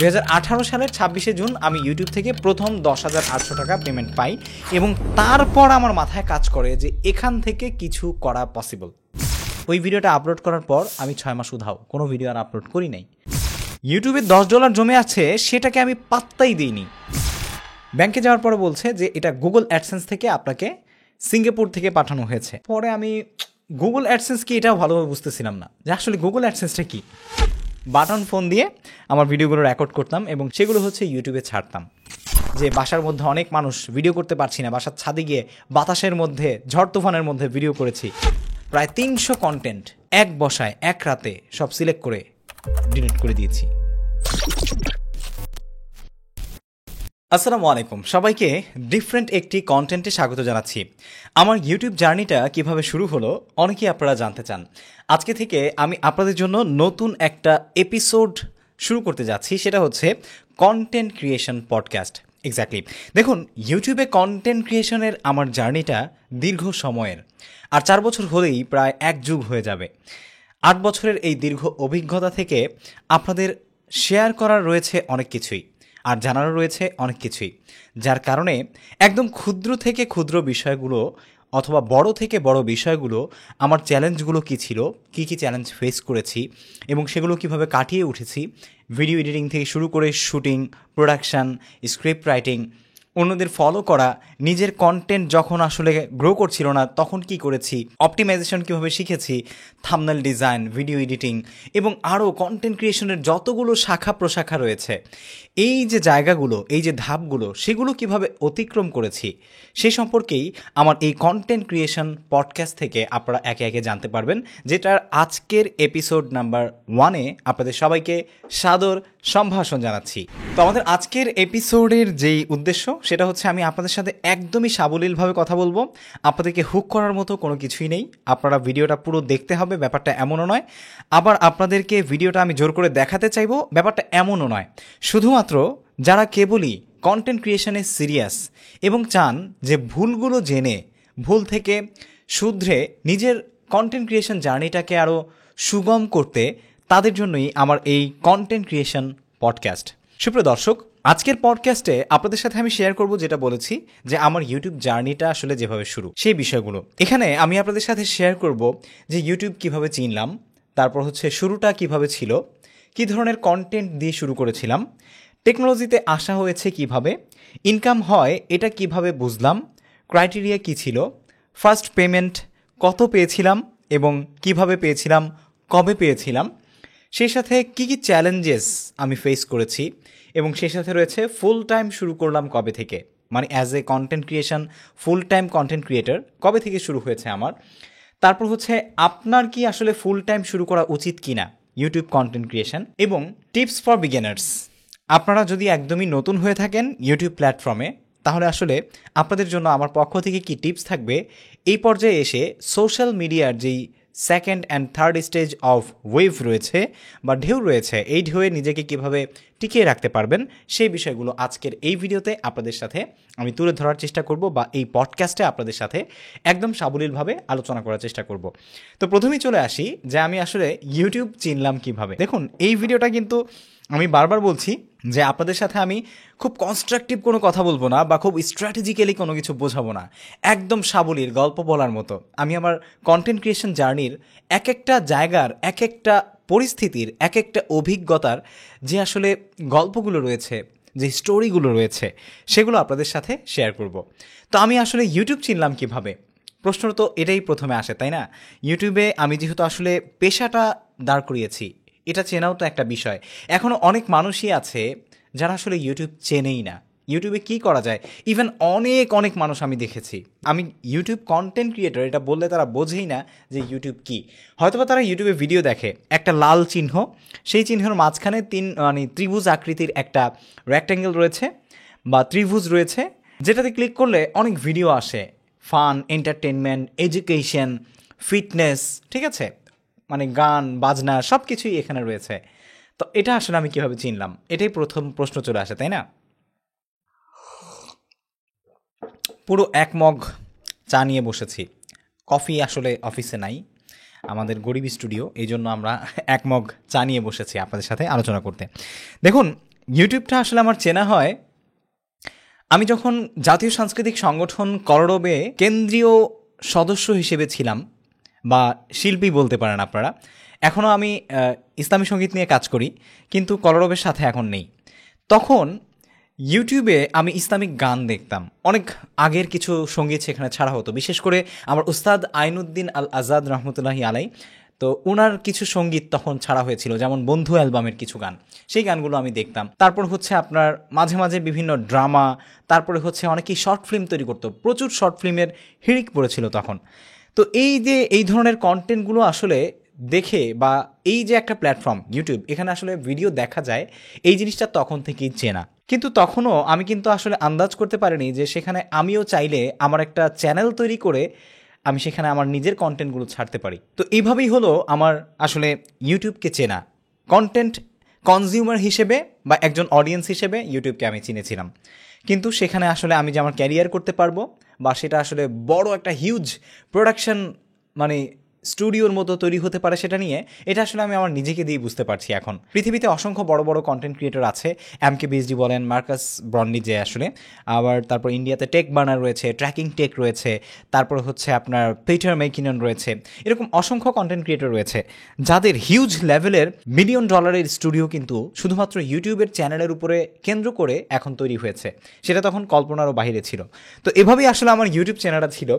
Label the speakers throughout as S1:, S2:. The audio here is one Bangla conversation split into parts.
S1: 2018 সালের 26শে জুন আমি ইউটিউব থেকে প্রথম 10,800 টাকা পেমেন্ট পাই এবং তারপর আমার মাথায় কাজ করে যে এখান থেকে কিছু করা পসিবল। ওই ভিডিওটা আপলোড করার পর আমি 6 মাস উধাও, কোনো ভিডিও আর আপলোড করি নাই। ইউটিউবে $10 জমে আছে, সেটাকে আমি পাত্তাই দিইনি। ব্যাংকে যাওয়ার পরে বলছে যে এটা গুগল অ্যাডসেন্স থেকে আপনাকে সিঙ্গাপুর থেকে পাঠানো হয়েছে। পরে আমি গুগল অ্যাডসেন্স কি এটাও ভালোভাবে বুঝতেছিলাম না যে আসলে গুগল অ্যাডসেন্সটা কি। বাটন ফোন দিয়ে আমার ভিডিওগুলো রেকর্ড করতাম এবং সেগুলো হচ্ছে ইউটিউবে ছাড়তাম। যে বাসার মধ্যে অনেক মানুষ ভিডিও করতে পারছি না, বাসার ছাদে গিয়ে বাতাসের মধ্যে ঝড় তুফানের মধ্যে ভিডিও করেছি। প্রায় 300 কন্টেন্ট এক বসায় এক রাতে সব সিলেক্ট করে ডিলিট করে দিয়েছি। আসসালামু আলাইকুম, সবাইকে ডিফারেন্ট একটি কন্টেন্টে স্বাগত জানাচ্ছি। আমার ইউটিউব জার্নিটা কিভাবে শুরু হলো অনেকেই আপনারা জানতে চান। আজকে থেকে আমি আপনাদের জন্য নতুন একটা এপিসোড শুরু করতে যাচ্ছি, সেটা হচ্ছে কন্টেন্ট ক্রিয়েশন পডকাস্ট। এক্স্যাক্টলি, দেখুন, ইউটিউবে কন্টেন্ট ক্রিয়েশনের আমার জার্নিটা দীর্ঘ সময়ের, আর 4 বছর হলেই প্রায় 1 যুগ হয়ে যাবে। 8 বছরের এই দীর্ঘ অভিজ্ঞতা থেকে আপনাদের শেয়ার করার রয়েছে অনেক কিছুই, আর জানারও রয়েছে অনেক কিছুই, যার কারণে একদম ক্ষুদ্র থেকে ক্ষুদ্র বিষয়গুলো অথবা বড় থেকে বড় বিষয়গুলো, আমার চ্যালেঞ্জগুলো কী ছিল, কী কী চ্যালেঞ্জ ফেস করেছি এবং সেগুলো কিভাবে কাটিয়ে উঠেছি, ভিডিও এডিটিং থেকে শুরু করে শুটিং, প্রোডাকশান, স্ক্রিপ্ট রাইটিং, অন্যদের ফলো করা, নিজের কন্টেন্ট যখন আসলে গ্রো করছিল না তখন কি করেছি, অপটিমাইজেশন কীভাবে শিখেছি, থাম্বনেল ডিজাইন, ভিডিও এডিটিং এবং আরও কন্টেন্ট ক্রিয়েশনের যতগুলো শাখা প্রশাখা রয়েছে, এই যে জায়গাগুলো, এই যে ধাপগুলো, সেগুলো কিভাবে অতিক্রম করেছি সে সম্পর্কেই আমার এই কন্টেন্ট ক্রিয়েশন পডকাস্ট থেকে আপনারা একে একে জানতে পারবেন, যেটার আজকের এপিসোড নাম্বার 1-এ আপনাদের সবাইকে সাদর সম্ভাষণ জানাচ্ছি। তো আমাদের আজকের এপিসোডের যেই উদ্দেশ্য সেটা হচ্ছে আমি আপনাদের সাথে একদমই সাবলীলভাবে কথা বলবো। আপনাদেরকে হুক করার মতো কোনো কিছুই নেই, আপনারা ভিডিওটা পুরো দেখতে হবে, ব্যাপারটা এমনও নয়। আবার আপনাদেরকে ভিডিওটা আমি জোর করে দেখাতে চাইবো, ব্যাপারটা এমনও নয়। শুধুমাত্র যারা কেবলই কন্টেন্ট ক্রিয়েশনে সিরিয়াস এবং চান যে ভুলগুলো জেনে ভুল থেকে শুধরে নিজের কন্টেন্ট ক্রিয়েশন জার্নিটাকে আরও সুগম করতে, তাদের জন্যই আমার এই কন্টেন্ট ক্রিয়েশন পডকাস্ট। সুপ্রিয় দর্শক, আজকের পডকাস্টে আপনাদের সাথে আমি শেয়ার করব, যেটা বলেছি যে আমার ইউটিউব জার্নিটা আসলে যেভাবে শুরু, সেই বিষয়গুলো। এখানে আমি আপনাদের সাথে শেয়ার করব যে ইউটিউব কিভাবে চিনলাম, তারপর হচ্ছে শুরুটা কিভাবে ছিল, কী ধরনের কন্টেন্ট দিয়ে শুরু করেছিলাম, টেকনোলজিতে আসা হয়েছে কিভাবে, ইনকাম হয় এটা কিভাবে বুঝলাম, ক্রাইটেরিয়া কী ছিল, ফার্স্ট পেমেন্ট কত পেয়েছিলাম এবং কিভাবে পেয়েছিলাম, কবে পেয়েছিলাম, সেই সাথে কী কী চ্যালেঞ্জেস আমি ফেস করেছি এবং সেই সাথে রয়েছে ফুল টাইম শুরু করলাম কবে থেকে, মানে as a content creation full time content creator কবে থেকে শুরু হয়েছে আমার। তারপর হচ্ছে আপনার কি আসলে ফুল টাইম শুরু করা উচিত কিনা ইউটিউব কন্টেন্ট ক্রিয়েশন, এবং টিপস ফর বিগিনার্স। আপনারা যদি একদমই নতুন হয়ে থাকেন ইউটিউব প্ল্যাটফর্মে, তাহলে আসলে আপনাদের জন্য আমার পক্ষ থেকে কি টিপস থাকবে, এই পর্যায়ে এসে সোশ্যাল মিডিয়ার যেই second and third stage of wave রয়েছে বা ঢেউ রয়েছে, এই ঢেউয়ে নিজেকে কিভাবে টিকিয়ে রাখতে পারবেন, সেই বিষয়গুলো আজকের এই ভিডিওতে আপনাদের সাথে আমি তুলে ধরার চেষ্টা করব, বা এই পডকাস্টে আপনাদের সাথে একদম সাবলীলভাবে আলোচনা করার চেষ্টা করব। তো প্রথমেই চলে আসি যে আমি আসলে ইউটিউব চিনলাম কিভাবে। দেখুন, এই ভিডিওটা কিন্তু আমি বারবার বলছি যে আপনাদের সাথে আমি খুব কনস্ট্রাকটিভ কোনো কথা বলবো না বা খুব স্ট্র্যাটেজিক্যালি কোনো কিছু বোঝাবো না, একদম সাবলীল গল্প বলার মতো আমি আমার কন্টেন্ট ক্রিয়েশন জার্নির এক একটা জায়গার, এক একটা পরিস্থিতির, এক একটা অভিজ্ঞতার যে আসলে গল্পগুলো রয়েছে, যে স্টোরিগুলো রয়েছে, সেগুলো আপনাদের সাথে শেয়ার করব। তো আমি আসলে ইউটিউব চিনলাম কিভাবে, প্রশ্ন তো এটাই প্রথমে আসে, তাই না? ইউটিউবে আমি যেহেতু আসলে পেশাটা দাঁড় করিয়েছি, এটা চেনাও তো একটা বিষয়। এখনও অনেক মানুষই আছে যারা আসলে ইউটিউব চেনেই না, ইউটিউবে কি করা যায়। ইভেন অনেক অনেক মানুষ আমি দেখেছি, আমি ইউটিউব কন্টেন্ট ক্রিয়েটর এটা বললে তারা বোঝেই না যে ইউটিউব কি। হয়তোবা তারা ইউটিউবে ভিডিও দেখে, একটা লাল চিহ্ন, সেই চিহ্নের মাঝখানে ত্রিভুজ আকৃতির একটা রেক্ট্যাঙ্গেল রয়েছে বা ত্রিভুজ রয়েছে, যেটাতে ক্লিক করলে অনেক ভিডিও আসে, ফান, এন্টারটেনমেন্ট, এডুকেশন, ফিটনেস, ঠিক আছে, মানে গান বাজনা সব কিছুই এখানে রয়েছে। তো এটা আসলে আমি কীভাবে চিনলাম, এটাই প্রথম প্রশ্ন চলে আসে, তাই না? পুরো 1 মগ চা নিয়ে বসেছি, কফি আসলে অফিসে নাই, আমাদের গরিব স্টুডিও, এই জন্য আমরা 1 মগ চা নিয়ে বসেছি আপনাদের সাথে আলোচনা করতে। দেখুন, ইউটিউবটা আসলে আমার চেনা হয় আমি যখন জাতীয় সাংস্কৃতিক সংগঠন কলরবে কেন্দ্রীয় সদস্য হিসেবে ছিলাম, বা শিল্পী বলতে পারেন আপনারা। এখনও আমি ইসলামী সঙ্গীত নিয়ে কাজ করি, কিন্তু কলরবের সাথে এখন নেই। তখন ইউটিউবে আমি ইসলামিক গান দেখতাম। অনেক আগের কিছু সঙ্গীত সেখানে ছাড়া হতো, বিশেষ করে আমার উস্তাদ আইনুদ্দিন আল আজাদ রহমতুল্লাহি আলাই। তো ওনার কিছু সঙ্গীত তখন ছাড়া হয়েছিল, যেমন বন্ধু অ্যালবামের কিছু গান, সেই গানগুলো আমি দেখতাম। তারপর হচ্ছে আপনার মাঝে মাঝে বিভিন্ন ড্রামা, তারপরে হচ্ছে অনেকেই শর্ট ফিল্ম তৈরি করতো, প্রচুর শর্ট ফিল্মের হিড়িক পড়েছিল তখন। তো এই যে এই ধরনের কন্টেন্টগুলো আসলে দেখে, বা এই যে একটা প্ল্যাটফর্ম ইউটিউব, এখানে আসলে ভিডিও দেখা যায়, এই জিনিসটা তখন থেকেই চেনা। কিন্তু তখনও আমি কিন্তু আসলে আন্দাজ করতে পারিনি যে সেখানে আমিও চাইলে আমার একটা চ্যানেল তৈরি করে আমি সেখানে আমার নিজের কন্টেন্টগুলো ছাড়তে পারি। তো এইভাবেই হলো আমার আসলে ইউটিউবকে চেনা। কন্টেন্ট কনজিউমার হিসেবে বা একজন অডিয়েন্স হিসেবে ইউটিউবকে আমি চিনেছিলাম, কিন্তু সেখানে আসলে আমি যে আমার ক্যারিয়ার করতে পারবো, বা সেটা আসলে বড় একটা হিউজ প্রোডাকশন মানে স্টুডিওর মতো তৈরি হতে পারে সেটা নিয়ে, এটা আসলে আমি আমার নিজেকে দিয়ে বুঝতে পারছি। এখন পৃথিবীতে অসংখ্য বড় বড় কন্টেন্ট ক্রিয়েটর আছে, MKBHD বলেন, মার্কাস ব্রন্ডি যে আসলে, আবার তারপর ইন্ডিয়াতে টেক বার্নার রয়েছে, ট্র্যাকিং টেক রয়েছে, তারপর হচ্ছে আপনার পিটার ম্যাকিনন রয়েছে, এরকম অসংখ্য কন্টেন্ট ক্রিয়েটর রয়েছে যাদের হিউজ লেভেলের $1 মিলিয়ন স্টুডিও কিন্তু শুধুমাত্র ইউটিউবের চ্যানেলের উপরে কেন্দ্র করে এখন তৈরি হয়েছে। সেটা তখন কল্পনারও বাইরে ছিল। তো এভাবেই আসলে আমার ইউটিউব চ্যানেলটা ছিল।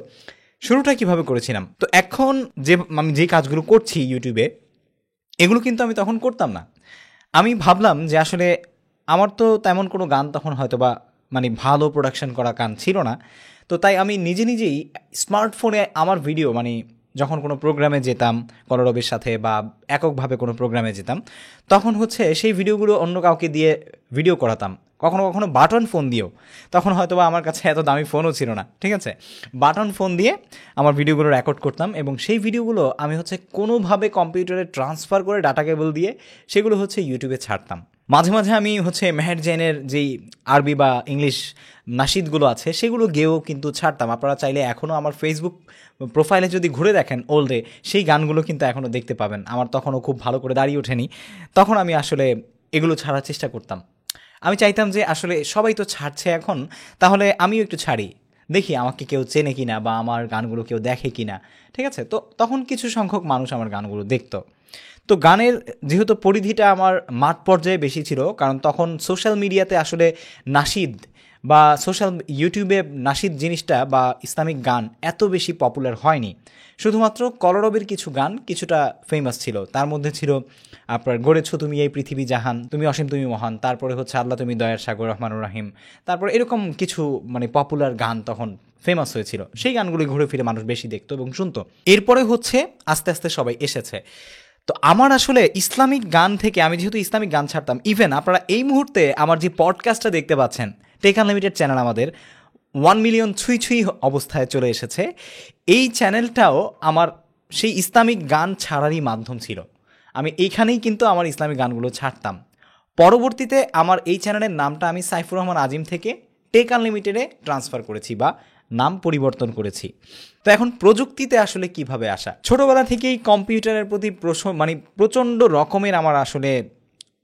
S1: শুরুটা কিভাবে করেছিলাম, তো এখন যে আমি যে কাজগুলো করছি ইউটিউবে, এগুলো কিন্তু আমি তখন করতাম না। আমি ভাবলাম যে আসলে আমার তো তেমন কোনো গান তখন হয়তো বা মানে ভালো প্রোডাকশন করা গান ছিল না। তো তাই আমি নিজে নিজেই স্মার্টফোনে আমার ভিডিও, মানে যখন কোনো প্রোগ্রামে যেতাম কলরবের সাথে, বা এককভাবে কোনো প্রোগ্রামে যেতাম, তখন হচ্ছে সেই ভিডিওগুলো অন্য কাউকে দিয়ে ভিডিও করাতাম। কখনো কখনো বাটন ফোন দিয়েও, তখন হয়তো বা আমার কাছে এত দামি ফোনও ছিল না, ঠিক আছে, বাটন ফোন দিয়ে আমার ভিডিওগুলো রেকর্ড করতাম, এবং সেই ভিডিওগুলো আমি হচ্ছে কোনোভাবে কম্পিউটারে ট্রান্সফার করে ডাটা কেবল দিয়ে সেগুলো হচ্ছে ইউটিউবে ছাড়তাম। মাঝে মাঝে আমি হচ্ছে মেহের জৈনের যেই আরবি বা ইংলিশ নাশিদগুলো আছে সেগুলো গেয়েও কিন্তু ছাড়তাম। আপনারা চাইলে এখনও আমার ফেসবুক প্রোফাইলে যদি ঘুরে দেখেন ওল্ডে, সেই গানগুলো কিন্তু এখনও দেখতে পাবেন। আমার তখনও খুব ভালো করে দাঁড়িয়ে ওঠেনি, তখন আমি আসলে এগুলো ছাড়ার চেষ্টা করতাম। আমি চাইতাম যে আসলে সবাই তো ছাড়ছে এখন, তাহলে আমিও একটু ছাড়ি, দেখি আমাকে কেউ চেনে কিনা, বা আমার গানগুলো কেউ দেখে কিনা, ঠিক আছে। তো তখন কিছু সংখ্যক মানুষ আমার গানগুলো দেখতো। তো গানের যেহেতু পরিধিটা আমার মাঠ পর্যায়ে বেশি ছিল, কারণ তখন সোশ্যাল মিডিয়াতে আসলে নাশিদ বা সোশ্যাল ইউটিউবে নাশিদ জিনিসটা বা ইসলামিক গান এত বেশি পপুলার হয়নি। শুধুমাত্র কলরবের কিছু গান কিছুটা ফেমাস ছিল, তার মধ্যে ছিল আপনার গড়েছো তুমি এই পৃথিবী জাহান, তুমি অসীম তুমি মহান, তারপরে হচ্ছে আল্লাহ তুমি দয়ার সাগর রহমানুর রাহিম, তারপর এরকম কিছু মানে পপুলার গান তখন ফেমাস হয়েছিল। সেই গানগুলি ঘুরে ফিরে মানুষ বেশি দেখতো এবং শুনতো। এরপরে হচ্ছে আস্তে আস্তে সবাই এসেছে। তো আমার আসলে ইসলামিক গান থেকে, আমি যেহেতু ইসলামিক গান ছাড়তাম, ইভেন আপনারা এই মুহূর্তে আমার যে পডকাস্টটা দেখতে পাচ্ছেন, টেক আনলিমিটেড চ্যানেল আমাদের 1 মিলিয়ন ছুঁই ছুঁই অবস্থায় চলে এসেছে, এই চ্যানেলটাও আমার সেই ইসলামিক গান ছাড়ারই মাধ্যম ছিল। আমি এইখানেই কিন্তু আমার ইসলামিক গানগুলো ছাড়তাম। পরবর্তীতে আমার এই চ্যানেলের নামটা আমি সাইফুর রহমান আজিম থেকে টেক আনলিমিটেডে ট্রান্সফার করেছি, বা নাম পরিবর্তন করেছি। তো এখন প্রযুক্তিতে আসলে কিভাবে আসা, ছোটোবেলা থেকেই কম্পিউটারের প্রতি মানে প্রচণ্ড রকমের আমার আসলে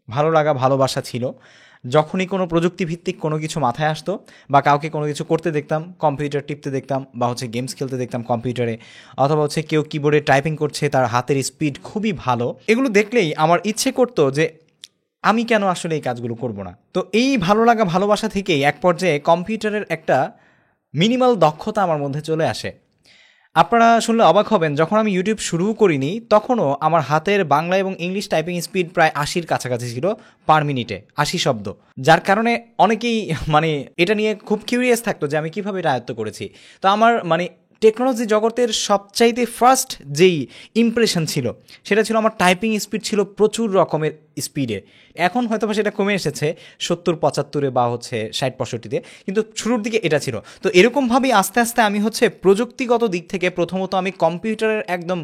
S1: ভালো লাগা ভালোবাসা ছিল। যখনই কোনো প্রযুক্তিভিত্তিক কোনো কিছু মাথায় আসতো, বা কাউকে কোনো কিছু করতে দেখতাম, কম্পিউটার টিপতে দেখতাম, বা হচ্ছে গেমস খেলতে দেখতাম কম্পিউটারে, অথবা হচ্ছে কেউ কিবোর্ডে টাইপিং করছে, তার হাতের স্পিড খুবই ভালো, এগুলো দেখলেই আমার ইচ্ছে করতো যে আমি কেন আসলে এই কাজগুলো করব না। তো এই ভালো লাগা ভালোবাসা থেকেই এক পর্যায়ে কম্পিউটারের একটা মিনিমাল দক্ষতা আমার মধ্যে চলে আসে। আপনারা শুনলে অবাক হবেন, যখন আমি ইউটিউব শুরু করিনি তখনও আমার হাতের বাংলা এবং ইংলিশ টাইপিং স্পিড প্রায় 80-র কাছাকাছি ছিল পার মিনিটে, 80 শব্দ, যার কারণে অনেকেই মানে এটা নিয়ে খুব কিউরিয়াস থাকতো যে আমি কীভাবে এটা আয়ত্ত করেছি। তো আমার মানে টেকনোলজি জগতের সবচাইতে ফার্স্ট যেই ইমপ্রেশন ছিল সেটা ছিল আমার টাইপিং স্পিড ছিল প্রচুর রকমের স্পিডে। এখন হয়তো বা সেটা কমে এসেছে 70-75-এ বা হচ্ছে 60-65-তে, কিন্তু শুরুর দিকে এটা ছিল। তো এরকমভাবেই আস্তে আস্তে আমি হচ্ছে প্রযুক্তিগত দিক থেকে প্রথমত আমি কম্পিউটারের একদম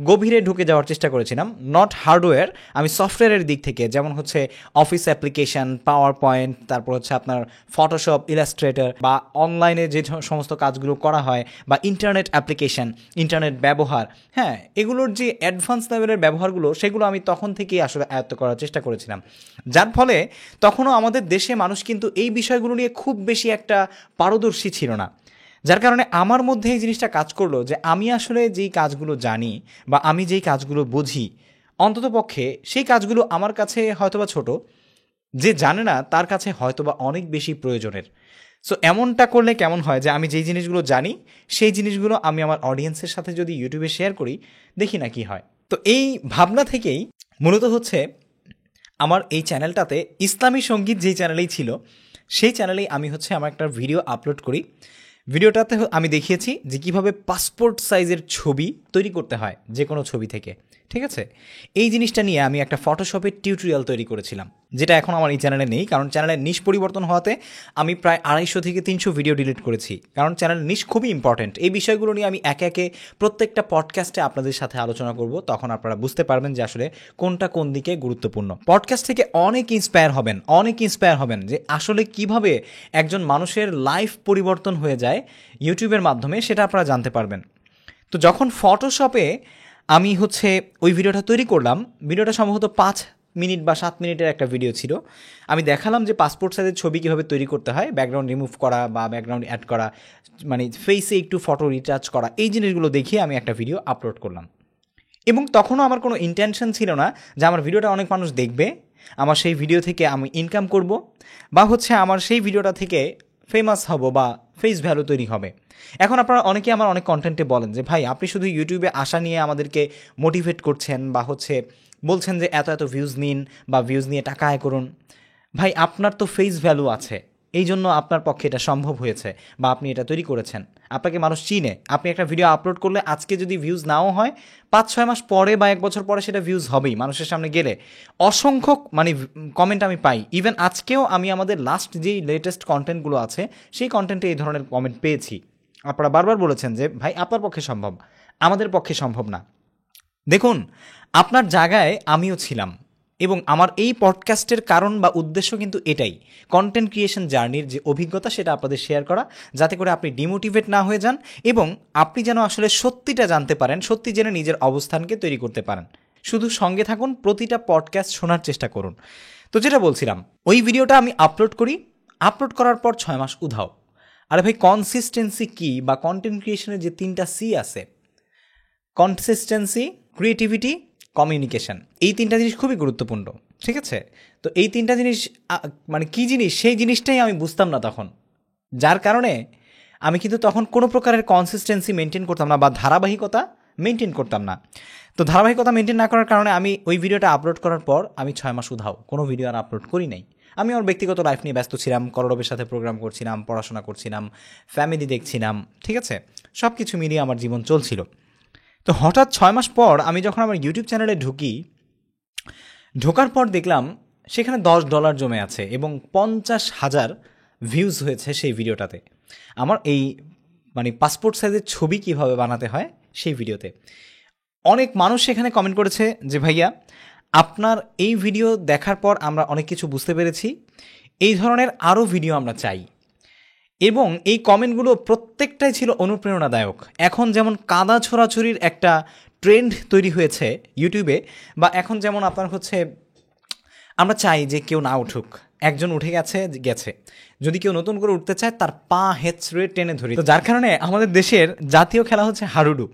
S1: গভীরে ঢুকে যাওয়ার চেষ্টা করেছিলাম, নট হার্ডওয়্যার, আমি সফটওয়্যারের দিক থেকে, যেমন হচ্ছে অফিস অ্যাপ্লিকেশান, পাওয়ার পয়েন্ট, তারপর হচ্ছে আপনার ফটোশপ, ইলাস্ট্রেটর, বা অনলাইনে যে সমস্ত কাজগুলো করা হয়, বা ইন্টারনেট অ্যাপ্লিকেশান, ইন্টারনেট ব্যবহার, হ্যাঁ, এগুলোর যে অ্যাডভান্স লেভেলের ব্যবহারগুলো সেগুলো আমি তখন থেকেই আসলে আয়ত্ত করার চেষ্টা চেষ্টা করেছিলাম, যার ফলে তখনও আমাদের দেশে মানুষ কিন্তু এই বিষয়গুলো নিয়ে খুব বেশি একটা পারদর্শী ছিল না। যার কারণে আমার মধ্যে এই জিনিসটা কাজ করলো যে আমি আসলে যেই কাজগুলো জানি বা আমি যেই কাজগুলো বুঝি, অন্ততপক্ষে সেই কাজগুলো আমার কাছে হয়তোবা ছোট, যে জানে না তার কাছে হয়তোবা অনেক বেশি প্রয়োজনের। সো এমনটা করলে কেমন হয় যে আমি যেই জিনিসগুলো জানি সেই জিনিসগুলো আমি আমার অডিয়েন্সের সাথে যদি ইউটিউবে শেয়ার করি, দেখি না কি হয়। তো এই ভাবনা থেকেই মূলত হচ্ছে আমার এই চ্যানেলটাতে ইসলামী সঙ্গীত যেই চ্যানেলেই ছিল সেই চ্যানেলেই আমি হচ্ছে আমার একটা ভিডিও আপলোড করি। ভিডিওটাতে আমি দেখিয়েছি যে কীভাবে পাসপোর্ট সাইজের ছবি তৈরি করতে হয় যে কোনো ছবি থেকে, ঠিক আছে। এই জিনিসটা নিয়ে আমি একটা ফটোশপের টিউটোরিয়াল তৈরি করেছিলাম, যেটা এখন আমার এই চ্যানেলে নেই, কারণ চ্যানেলের নিশ পরিবর্তন হওয়াতে আমি প্রায় 250 থেকে 300 ভিডিও ডিলিট করেছি, কারণ চ্যানেলের নিশ খুবই ইম্পর্ট্যান্ট। এই বিষয়গুলো নিয়ে আমি একে একে প্রত্যেকটা পডকাস্টে আপনাদের সাথে আলোচনা করব, তখন আপনারা বুঝতে পারবেন যে আসলে কোনটা কোন দিকে গুরুত্বপূর্ণ। পডকাস্ট থেকে অনেক ইন্সপায়ার হবেন যে আসলে কিভাবে একজন মানুষের লাইফ পরিবর্তন হয়ে যায় ইউটিউবের মাধ্যমে, সেটা আপনারা জানতে পারবেন। তো যখন ফটোশপে আমি হচ্ছে ওই ভিডিওটা তৈরি করলাম, ভিডিওটা সম্ভবত 5 মিনিট বা 7 মিনিটের একটা ভিডিও ছিল। আমি দেখালাম যে পাসপোর্ট সাইজের ছবি কীভাবে তৈরি করতে হয়, ব্যাকগ্রাউন্ড রিমুভ করা বা ব্যাকগ্রাউন্ড অ্যাড করা, মানে ফেসে একটু ফটো রিটাচ করা, এই জিনিসগুলো দেখিয়ে আমি একটা ভিডিও আপলোড করলাম। এবং তখনও আমার কোনো ইন্টেনশন ছিল না যে আমার ভিডিওটা অনেক মানুষ দেখবে, আমার সেই ভিডিও থেকে আমি ইনকাম করব, বা হচ্ছে আমার সেই ভিডিওটা থেকে ফেমাস হব বা ফেস ভ্যালু তৈরি হবে। এখন আপনারা অনেকে আমার অনেক কন্টেন্টে বলেন যে ভাই আপনি শুধু ইউটিউবে আসা নিয়ে আমাদেরকে মোটিভেট করছেন, বা হচ্ছে বলছেন যে এত এত ভিউজ নিন বা ভিউজ নিয়ে টাকা আয় করুন। ভাই আপনার তো ফেস ভ্যালু আছে, এই জন্য আপনার পক্ষে এটা সম্ভব হয়েছে বা আপনি এটা তৈরি করেছেন, আপনাকে মানুষ চিনে। আপনি একটা ভিডিও আপলোড করলে আজকে যদি ভিউজ নাও হয়, 5-6 মাস পরে বা 1 বছর পরে সেটা ভিউজ হবেই। মানুষের সামনে গেলে অসংখ্য কমেন্ট আমি পাই। ইভেন আজকেও আমি আমাদের লাস্ট যেই লেটেস্ট কন্টেন্টগুলো আছে সেই কন্টেন্টে এই ধরনের কমেন্ট পেয়েছি। আপনারা বারবার বলেছেন যে ভাই আপনার পক্ষে সম্ভব, আমাদের পক্ষে সম্ভব না। দেখুন, আপনার জায়গায় আমিও ছিলাম, এবং আমার এই পডকাস্টের কারণ বা উদ্দেশ্য কিন্তু এটাই, কন্টেন্ট ক্রিয়েশন জার্নির যে অভিজ্ঞতা সেটা আপনাদের শেয়ার করা, যাতে করে আপনি ডিমোটিভেট না হয়ে যান এবং আপনি যেন আসলে সত্যিটা জানতে পারেন, সত্যি জেনে নিজের অবস্থানকে তৈরি করতে পারেন। শুধু সঙ্গে থাকুন, প্রতিটা পডকাস্ট শোনার চেষ্টা করুন। তো যেটা বলছিলাম, ওই ভিডিওটা আমি আপলোড করি, আপলোড করার পর 6 মাস উধাও। আরে ভাই, কনসিস্টেন্সি কি বা কন্টেন্ট ক্রিয়েশনের যে 3টা সি আছে, কনসিস্টেন্সি, ক্রিয়েটিভিটি, কমিউনিকেশন, এই 3টা জিনিস খুবই গুরুত্বপূর্ণ, ঠিক আছে। তো এই 3টা জিনিস মানে কী জিনিস, সেই জিনিসটাই আমি বুঝতাম না তখন, যার কারণে আমি কিন্তু তখন কোনো প্রকারের কনসিস্টেন্সি মেনটেন করতাম না বা ধারাবাহিকতা মেনটেন করতাম না। তো ধারাবাহিকতা মেনটেন না করার কারণে আমি ওই ভিডিওটা আপলোড করার পর আমি 6 মাস উধাও, কোনো ভিডিও আর আপলোড করি নাই। আমি আমার ব্যক্তিগত লাইফ নিয়ে ব্যস্ত ছিলাম, করোড়বের সাথে প্রোগ্রাম করছিলাম, পড়াশোনা করছিলাম, ফ্যামিলি দেখছিলাম, ঠিক আছে, সব কিছু মিলিয়ে আমার জীবন চলছিল। তো হঠাৎ 6 মাস পর আমি যখন আমার ইউটিউব চ্যানেলে ঢোকার পর দেখলাম সেখানে $10 জমে আছে এবং 50,000 ভিউজ হয়েছে সেই ভিডিওটাতে। আমার এই পাসপোর্ট সাইজের ছবি কিভাবে বানাতে হয় সেই ভিডিওতে অনেক মানুষ সেখানে কমেন্ট করেছে যে ভাইয়া আপনার এই ভিডিও দেখার পর আমরা অনেক কিছু বুঝতে পেরেছি, এই ধরনের আরও ভিডিও আমরা চাই। এবং এই কমেন্টগুলো প্রত্যেকটাই ছিল অনুপ্রেরণাদায়ক। এখন যেমন কাদা ছোড়াছুরির একটা ট্রেন্ড তৈরি হয়েছে ইউটিউবে, বা এখন যেমন আপনার হচ্ছে আমরা চাই যে কেউ না উঠুক, একজন উঠে গেছে, যদি কেউ নতুন করে উঠতে চায় তার পা হেঁচড়ে টেনে ধরি। তো যার কারণে আমাদের দেশের জাতীয় খেলা হচ্ছে হাডুডু,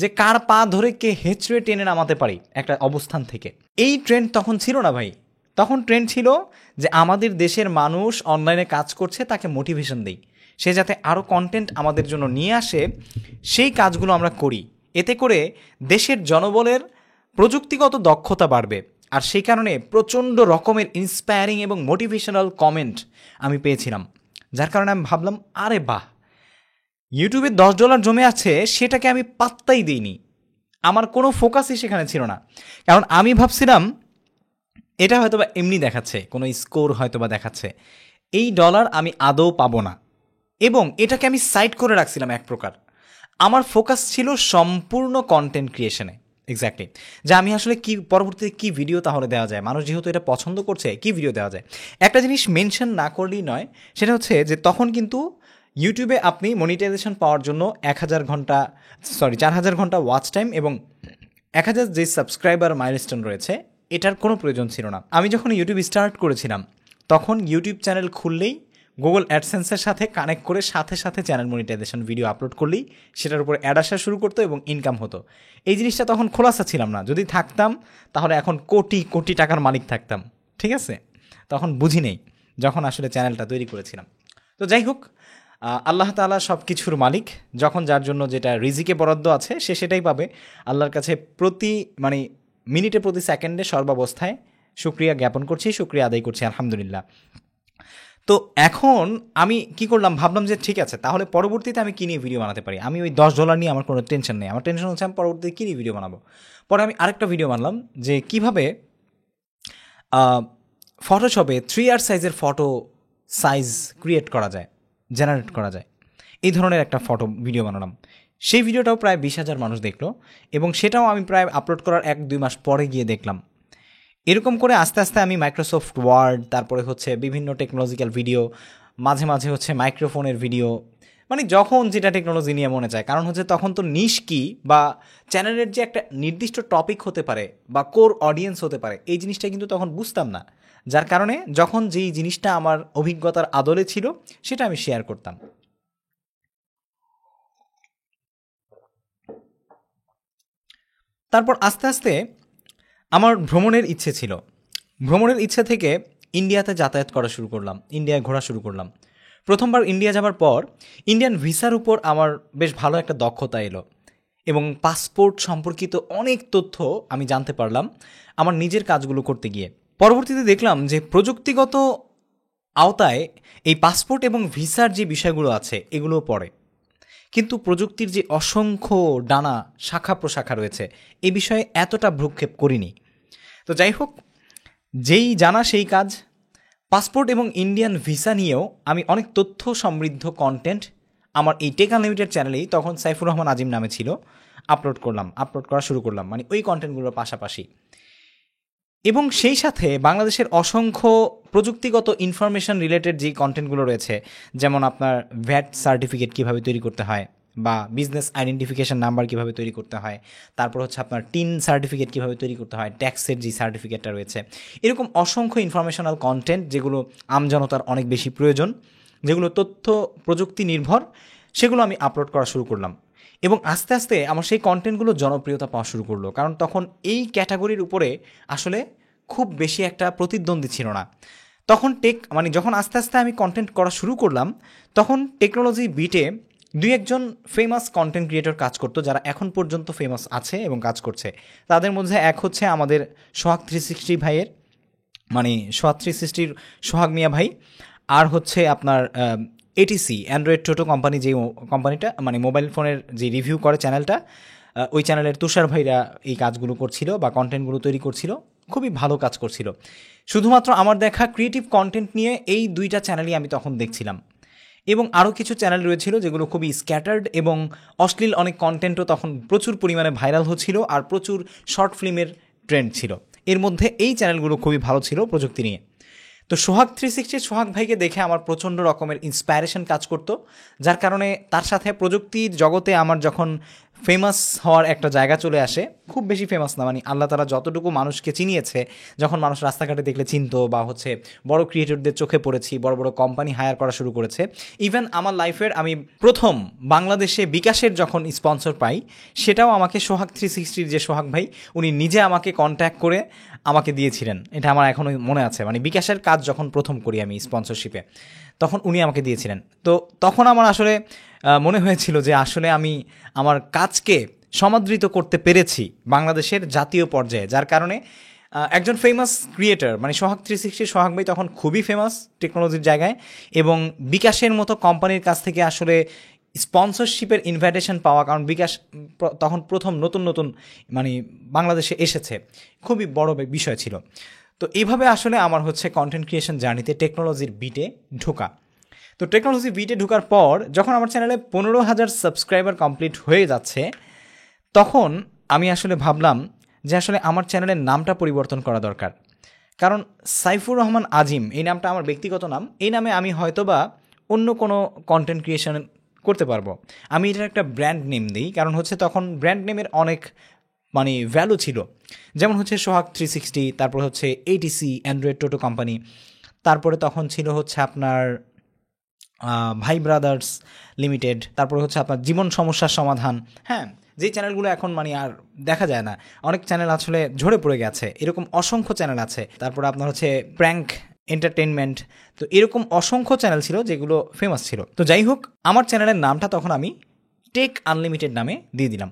S1: যে কার পা ধরে কে হেঁচড়ে টেনে নামাতে পারি একটা অবস্থান থেকে। এই ট্রেন্ড তখন ছিল না ভাই, তখন ট্রেন্ড ছিল যে আমাদের দেশের মানুষ অনলাইনে কাজ করছে, তাকে মোটিভেশন দেই, সে যাতে আরও কন্টেন্ট আমাদের জন্য নিয়ে আসে, সেই কাজগুলো আমরা করি। এতে করে দেশের জনবলের প্রযুক্তিগত দক্ষতা বাড়বে। আর সেই কারণে প্রচণ্ড রকমের ইন্সপায়ারিং এবং মোটিভেশনাল কমেন্ট আমি পেয়েছিলাম, যার কারণে আমি ভাবলাম আরে বাহ, ইউটিউবে $10 জমে আছে, সেটাকে আমি পাত্তাই দিইনি। আমার কোনো ফোকাসই সেখানে ছিল না, কারণ আমি ভাবছিলাম এটা হয়তোবা এমনি দেখাচ্ছে, কোনো স্কোর হয়তোবা দেখাচ্ছে, এই ডলার আমি আদৌ পাবো না, এবং এটাকে আমি সাইড করে রাখছিলাম এক প্রকার। আমার ফোকাস ছিল সম্পূর্ণ কন্টেন্ট ক্রিয়েশনে, এক্স্যাক্টলি, যে আমি আসলে কি পরবর্তীতে কী ভিডিও তাহলে দেওয়া যায়, মানুষ যেহেতু এটা পছন্দ করছে, কী ভিডিও দেওয়া যায়। একটা জিনিস মেনশন না করলেই নয়, সেটা হচ্ছে যে তখন কিন্তু ইউটিউবে আপনি মনিটাইজেশন পাওয়ার জন্য 4,000 ঘন্টা ওয়াচ টাইম এবং 1,000 যে সাবস্ক্রাইবার মাইলস্টোন রয়েছে, এটার কোনো প্রয়োজন ছিল না। আমি যখন ইউটিউব স্টার্ট করেছিলাম তখন ইউটিউব চ্যানেল খুললেই গুগল অ্যাডসেন্সের সাথে কানেক্ট করে সাথে সাথে চ্যানেল মনিটাইজেশন ভিডিও আপলোড করলেই সেটার উপর অ্যাড আসা শুরু করতো এবং ইনকাম হতো। এই জিনিসটা তখন খোলাসা ছিলাম না, যদি থাকতাম তাহলে এখন কোটি কোটি টাকার মালিক থাকতাম। ঠিক আছে, তখন বুঝি নেই যখন আসলে চ্যানেলটা তৈরি করেছিলাম। তো যাই হোক, আল্লাহ তাআলা সব কিছুর মালিক, যখন যার জন্য যেটা রিজিকে বরাদ্দ আছে সে সেটাই পাবে। আল্লাহর কাছে প্রতি মিনিটে প্রতি সেকেন্ডে সর্বাবস্থায় শুকরিয়া জ্ঞাপন করছি, শুকরিয়া আদায় করছি, আলহামদুলিল্লাহ। তো এখন আমি কি করলাম, ভাবলাম যে ঠিক আছে, তাহলে পরবর্তীতে আমি কী নিয়ে ভিডিও বানাতে পারি। আমি ওই $10 নিয়ে আমার কোনো টেনশন নেই, আমার টেনশন হচ্ছে আমি পরবর্তীতে কী নিয়ে ভিডিও বানাবো। পরে আমি আরেকটা ভিডিও বানালাম যে কীভাবে ফটোশপে 3R সাইজের ফটো সাইজ ক্রিয়েট করা যায়, জেনারেট করা যায়, এই ধরনের একটা ফটো ভিডিও বানালাম। সেই ভিডিওটাও প্রায় 20,000 মানুষ দেখলো এবং সেটাও আমি প্রায় আপলোড করার 1-2 মাস পরে গিয়ে দেখলাম। এরকম করে আস্তে আস্তে আমি মাইক্রোসফট ওয়ার্ড, তারপরে হচ্ছে বিভিন্ন টেকনোলজিক্যাল ভিডিও, মাঝে মাঝে হচ্ছে মাইক্রোফোনের ভিডিও, যখন যেটা টেকনোলজি নিয়ে মনে চায়। কারণ হচ্ছে তখন তো নিশ কি বা চ্যানেলের যে একটা নির্দিষ্ট টপিক হতে পারে বা কোর অডিয়েন্স হতে পারে, এই জিনিসটা কিন্তু তখন বুঝতাম না। যার কারণে যখন যেই জিনিসটা আমার অভিজ্ঞতার আদলে ছিল সেটা আমি শেয়ার করতাম। তারপর আস্তে আস্তে আমার ভ্রমণের ইচ্ছে ছিল। ভ্রমণের ইচ্ছে থেকে ইন্ডিয়াতে যাতায়াত করা শুরু করলাম, ইন্ডিয়ায় ঘোরা শুরু করলাম। প্রথমবার ইন্ডিয়া যাবার পর ইন্ডিয়ান ভিসার উপর আমার বেশ ভালো একটা দক্ষতা এলো এবং পাসপোর্ট সম্পর্কিত অনেক তথ্য আমি জানতে পারলাম আমার নিজের কাজগুলো করতে গিয়ে। পরবর্তীতে দেখলাম যে প্রযুক্তিগত আওতায় এই পাসপোর্ট এবং ভিসার যে বিষয়গুলো আছে এগুলোও পড়ে, কিন্তু প্রযুক্তির যে অসংখ্য ডানা শাখা প্রশাখা রয়েছে এই বিষয়ে এতটা ভ্রুক্ষেপ করিনি। তো যাই হোক, যেই জানা সেই কাজ। পাসপোর্ট এবং ইন্ডিয়ান ভিসা নিয়েও আমি অনেক তথ্য সমৃদ্ধ কন্টেন্ট আমার এই টেক আনলিমিটেড চ্যানেলেই, তখন সাইফুর রহমান আজিম নামে ছিল, আপলোড করা শুরু করলাম, ওই কন্টেন্টগুলোর পাশাপাশি। এবং সেই সাথে বাংলাদেশের অসংখ্য প্রযুক্তিগত ইনফরমেশন রিলেটেড যে কন্টেন্টগুলো রয়েছে, যেমন আপনার ভ্যাট সার্টিফিকেট কীভাবে তৈরি করতে হয় বা বিজনেস আইডেন্টিফিকেশন নাম্বার কীভাবে তৈরি করতে হয়, তারপর হচ্ছে আপনার টিন সার্টিফিকেট কীভাবে তৈরি করতে হয়, ট্যাক্সের যে সার্টিফিকেটটা রয়েছে, এরকম অসংখ্য ইনফরমেশনাল কন্টেন্ট যেগুলো আমজনতার অনেক বেশি প্রয়োজন, যেগুলো তথ্য প্রযুক্তি নির্ভর, সেগুলো আমি আপলোড করা শুরু করলাম। এবং আস্তে আস্তে আমার সেই কন্টেন্টগুলো জনপ্রিয়তা পাওয়া শুরু করলো, কারণ তখন এই ক্যাটাগরির উপরে আসলে খুব বেশি একটা প্রতিদ্বন্দ্বী ছিল না। তখন যখন আস্তে আস্তে আমি কন্টেন্ট করা শুরু করলাম, তখন টেকনোলজি বিটে 2-1 ফেমাস কন্টেন্ট ক্রিয়েটর কাজ করতো, যারা এখন পর্যন্ত ফেমাস আছে এবং কাজ করছে। তাদের মধ্যে এক হচ্ছে আমাদের সোহাগ 360 ভাইয়ের, সোহাগ 360-র সোহাগ মিয়া ভাই, আর হচ্ছে আপনার এটিসি অ্যান্ড্রয়েড টোটো কোম্পানি, যে কোম্পানিটা মোবাইল ফোনের যে রিভিউ করে চ্যানেলটা, ওই চ্যানেলের তুষার ভাইরা এই কাজগুলো করছিল বা কন্টেন্টগুলো তৈরি করছিল, খুবই ভালো কাজ করছিল। শুধুমাত্র আমার দেখা ক্রিয়েটিভ কন্টেন্ট নিয়ে এই 2টা চ্যানেলই আমি তখন দেখছিলাম। এবং আরও কিছু চ্যানেল রয়েছিল যেগুলো খুবই স্ক্যাটার্ড এবং অশ্লীল অনেক কন্টেন্টও তখন প্রচুর পরিমাণে ভাইরাল হচ্ছিল, আর প্রচুর শর্ট ফিল্মের ট্রেন্ড ছিল। এর মধ্যে এই চ্যানেলগুলো খুবই ভালো ছিল প্রযুক্তি নিয়ে। তো সোহাগ 360 সোহাগ ভাইকে দেখে আমার প্রচণ্ড রকমের ইন্সপায়ারেশন কাজ করতো, যার কারণে তার সাথে প্রযুক্তির জগতে আমার যখন ফেমাস হওয়ার একটা জায়গা চলে আসে, খুব বেশি ফেমাস না, আল্লাহ তাআলা যতটুকু মানুষকে চিনিয়েছে, যখন মানুষ রাস্তাঘাটে দেখলে চিনতো বা হচ্ছে বড় ক্রিয়েটরদের চোখে পড়েছি, বড় বড় কোম্পানি হায়ার করা শুরু করেছে। ইভেন আমার লাইফের আমি প্রথম বাংলাদেশে বিকাশের যখন স্পন্সর পাই, সেটাও আমাকে সোহাগ 360-র যে সোহাগ ভাই, উনি নিজে আমাকে কন্ট্যাক্ট করে আমাকে দিয়েছিলেন। এটা আমার এখনও মনে আছে, বিকাশের কাজ যখন প্রথম করি আমি স্পন্সরশিপে, তখন উনি আমাকে দিয়েছিলেন। তো তখন আমার আসলে মনে হয়েছিল যে আসলে আমি আমার কাজকে সমাদৃত করতে পেরেছি বাংলাদেশের জাতীয় পর্যায়ে, যার কারণে একজন ফেমাস ক্রিয়েটর সোহাগ 360 সোহাগ ভাই তখন খুবই ফেমাস টেকনোলজির জায়গায়, এবং বিকাশের মতো কোম্পানির কাছ থেকে আসলে স্পন্সরশিপের ইনভাইটেশন পাওয়া, কারণ বিকাশ তখন প্রথম নতুন বাংলাদেশে এসেছে, খুবই বড় বিষয় ছিল। তো এইভাবে আসলে আমার হচ্ছে কন্টেন্ট ক্রিয়েশন জার্নিতে টেকনোলজির বিটে ঢোকা। তো টেকনোলজি বিটে ঢোকার পর যখন আমার চ্যানেলে 15,000 সাবস্ক্রাইবার কমপ্লিট হয়ে যাচ্ছে, তখন আমি আসলে ভাবলাম যে আসলে আমার চ্যানেলের নামটা পরিবর্তন করা দরকার। কারণ সাইফুর রহমান আজিম এই নামটা আমার ব্যক্তিগত নাম, এই নামে আমি হয়তোবা অন্য কোনো কন্টেন্ট ক্রিয়েশন করতে পারবো। আমি এটার একটা ব্র্যান্ড নেম দিই, কারণ হচ্ছে তখন ব্র্যান্ড নেমের অনেক মানে ভ্যালু ছিল, যেমন হচ্ছে সোহাগ 360, তারপর হচ্ছে এটিসি অ্যান্ড্রয়েড টোটো কোম্পানি, তারপরে তখন ছিল হচ্ছে আপনার ভাই ব্রাদার্স লিমিটেড, তারপরে হচ্ছে আপনার জীবন সমস্যার সমাধান। হ্যাঁ, যেই চ্যানেলগুলো এখন মানে আর দেখা যায় না, অনেক চ্যানেল আসলে ঝরে পড়ে গেছে, এরকম অসংখ্য চ্যানেল আছে। তারপরে আপনার হচ্ছে প্র্যাঙ্ক এন্টারটেনমেন্ট, তো এরকম অসংখ্য চ্যানেল ছিল যেগুলো ফেমাস ছিল। তো যাই হোক, আমার চ্যানেলের নামটা তখন আমি টেক আনলিমিটেড নামে দিয়ে দিলাম।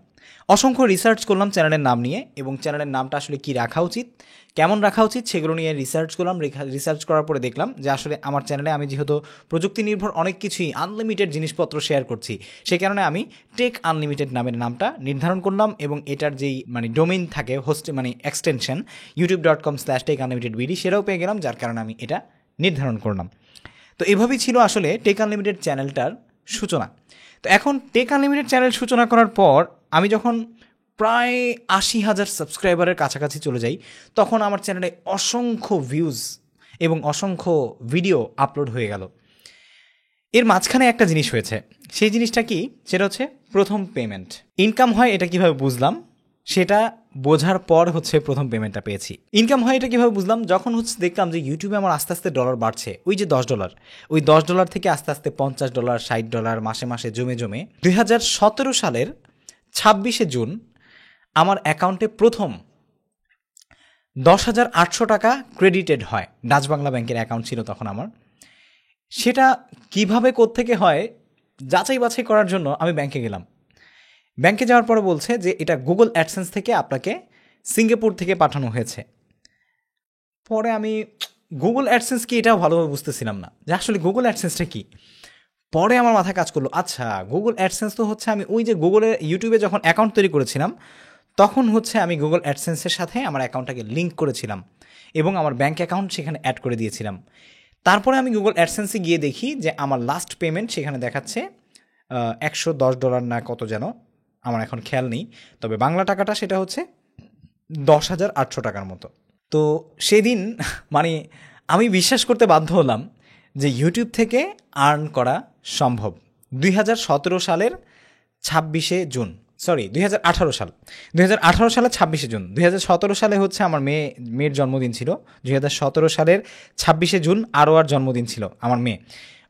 S1: অসংখ্য রিসার্চ করলাম চ্যানেলের নাম নিয়ে, এবং চ্যানেলের নামটা আসলে কি রাখা উচিত, কেমন রাখা উচিত, সেগুলো নিয়ে রিসার্চ করলাম। রিসার্চ করার পরে দেখলাম যে আসলে আমার চ্যানেলে আমি যেহেতু প্রযুক্তি নির্ভর অনেক কিছুই আনলিমিটেড জিনিসপত্র শেয়ার করছি, সেই কারণে আমি টেক আনলিমিটেড নামের নামটা নির্ধারণ করলাম, এবং এটার যেই মানে ডোমেইন থাকে, হোস্ট মানে এক্সটেনশন youtube.com/techaunlimitedbd সেটাও পেয়ে গেলাম, যার কারণে আমি এটা নির্ধারণ করলাম। তো এভাবেই ছিল আসলে টেক আনলিমিটেড চ্যানেলটার সূচনা। তো এখন টেক আনলিমিটেড চ্যানেল সূচনা করার পর আমি যখন প্রায় 80,000 সাবস্ক্রাইবারের কাছাকাছি চলে যাই, তখন আমার চ্যানেলে অসংখ্য ভিউজ এবং অসংখ্য ভিডিও আপলোড হয়ে গেল। এর মাঝখানে একটা জিনিস হয়েছে, সেই জিনিসটা কি, সেটা হচ্ছে প্রথম পেমেন্ট। ইনকাম হয় এটা কিভাবে বুঝলাম, সেটা বোঝার পর হচ্ছে প্রথম পেমেন্টটা পেয়েছি। ইনকাম হয় এটা কীভাবে বুঝলাম, যখন হচ্ছে দেখলাম যে ইউটিউবে আমার আস্তে আস্তে ডলার বাড়ছে, ওই যে $10, ওই $10 থেকে আস্তে আস্তে $50, $60 মাসে মাসে জমে জমে 2017 সালের 26শে জুন আমার অ্যাকাউন্টে প্রথম 10,800 টাকা ক্রেডিটেড হয়। ডাচ বাংলা ব্যাংকের অ্যাকাউন্ট ছিল তখন আমার। সেটা কিভাবে কোত্থেকে হয় যাচাই বাছাই করার জন্য আমি ব্যাংকে গেলাম। ব্যাংকে যাওয়ার পরে বলছে যে এটা গুগল অ্যাডসেন্স থেকে আপনাকে সিঙ্গাপুর থেকে পাঠানো হয়েছে। পরে আমি গুগল অ্যাডসেন্স কি এটাও ভালোভাবে বুঝতেছিলাম না যে আসলে গুগল অ্যাডসেন্সটা কি। পরে আমার মাথায় কাজ করলো, আচ্ছা গুগল অ্যাডসেন্স তো হচ্ছে আমি ওই যে গুগলের ইউটিউবে যখন অ্যাকাউন্ট তৈরি করেছিলাম তখন হচ্ছে আমি গুগল অ্যাডসেন্সের সাথে আমার অ্যাকাউন্টটাকে লিঙ্ক করেছিলাম এবং আমার ব্যাঙ্ক অ্যাকাউন্ট সেখানে অ্যাড করে দিয়েছিলাম। তারপরে আমি গুগল অ্যাডসেন্সে গিয়ে দেখি যে আমার লাস্ট পেমেন্ট সেখানে দেখাচ্ছে $110 না কত যেন, আমার এখন খেয়াল নেই, তবে বাংলা টাকাটা সেটা হচ্ছে 10,800 টাকার মতো। তো সেদিন মানে আমি বিশ্বাস করতে বাধ্য হলাম যে ইউটিউব থেকে আর্ন করা সম্ভব। 2017 সালের 26শে জুন, সরি 2018 সাল, 2018 সালের 26শে জুন। 2017 সালে হচ্ছে আমার মেয়ের জন্মদিন ছিল। 2017 সালের 26শে জুন আরোয়ার জন্মদিন ছিল আমার মেয়ে।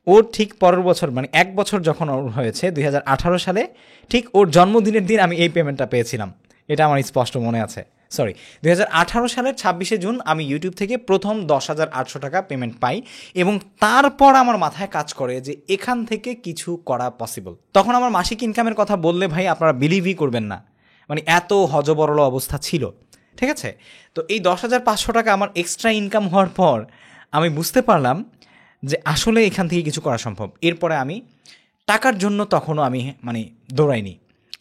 S1: ওর ঠিক পরের বছর মানে এক বছর যখন ওর হয়েছে 2018 সালে, ঠিক ওর জন্মদিনের দিন আমি এই পেমেন্টটা পেয়েছিলাম। এটা আমার স্পষ্ট মনে আছে। সরি, 2018 সালের 26শে জুন আমি ইউটিউব থেকে প্রথম 10,800 টাকা পেমেন্ট পাই, এবং তারপর আমার মাথায় কাজ করে যে এখান থেকে কিছু করা পসিবল। তখন আমার মাসিক ইনকামের কথা বললে ভাই আপনারা বিলিভই করবেন না, মানে এত হজবরল অবস্থা ছিল। ঠিক আছে, তো এই 10,500 টাকা আমার এক্সট্রা ইনকাম হওয়ার পর আমি বুঝতে পারলাম যে আসলে এখান থেকে কিছু করা সম্ভব। এরপরে আমি টাকার জন্য তখনও আমি মানে দৌড়াইনি।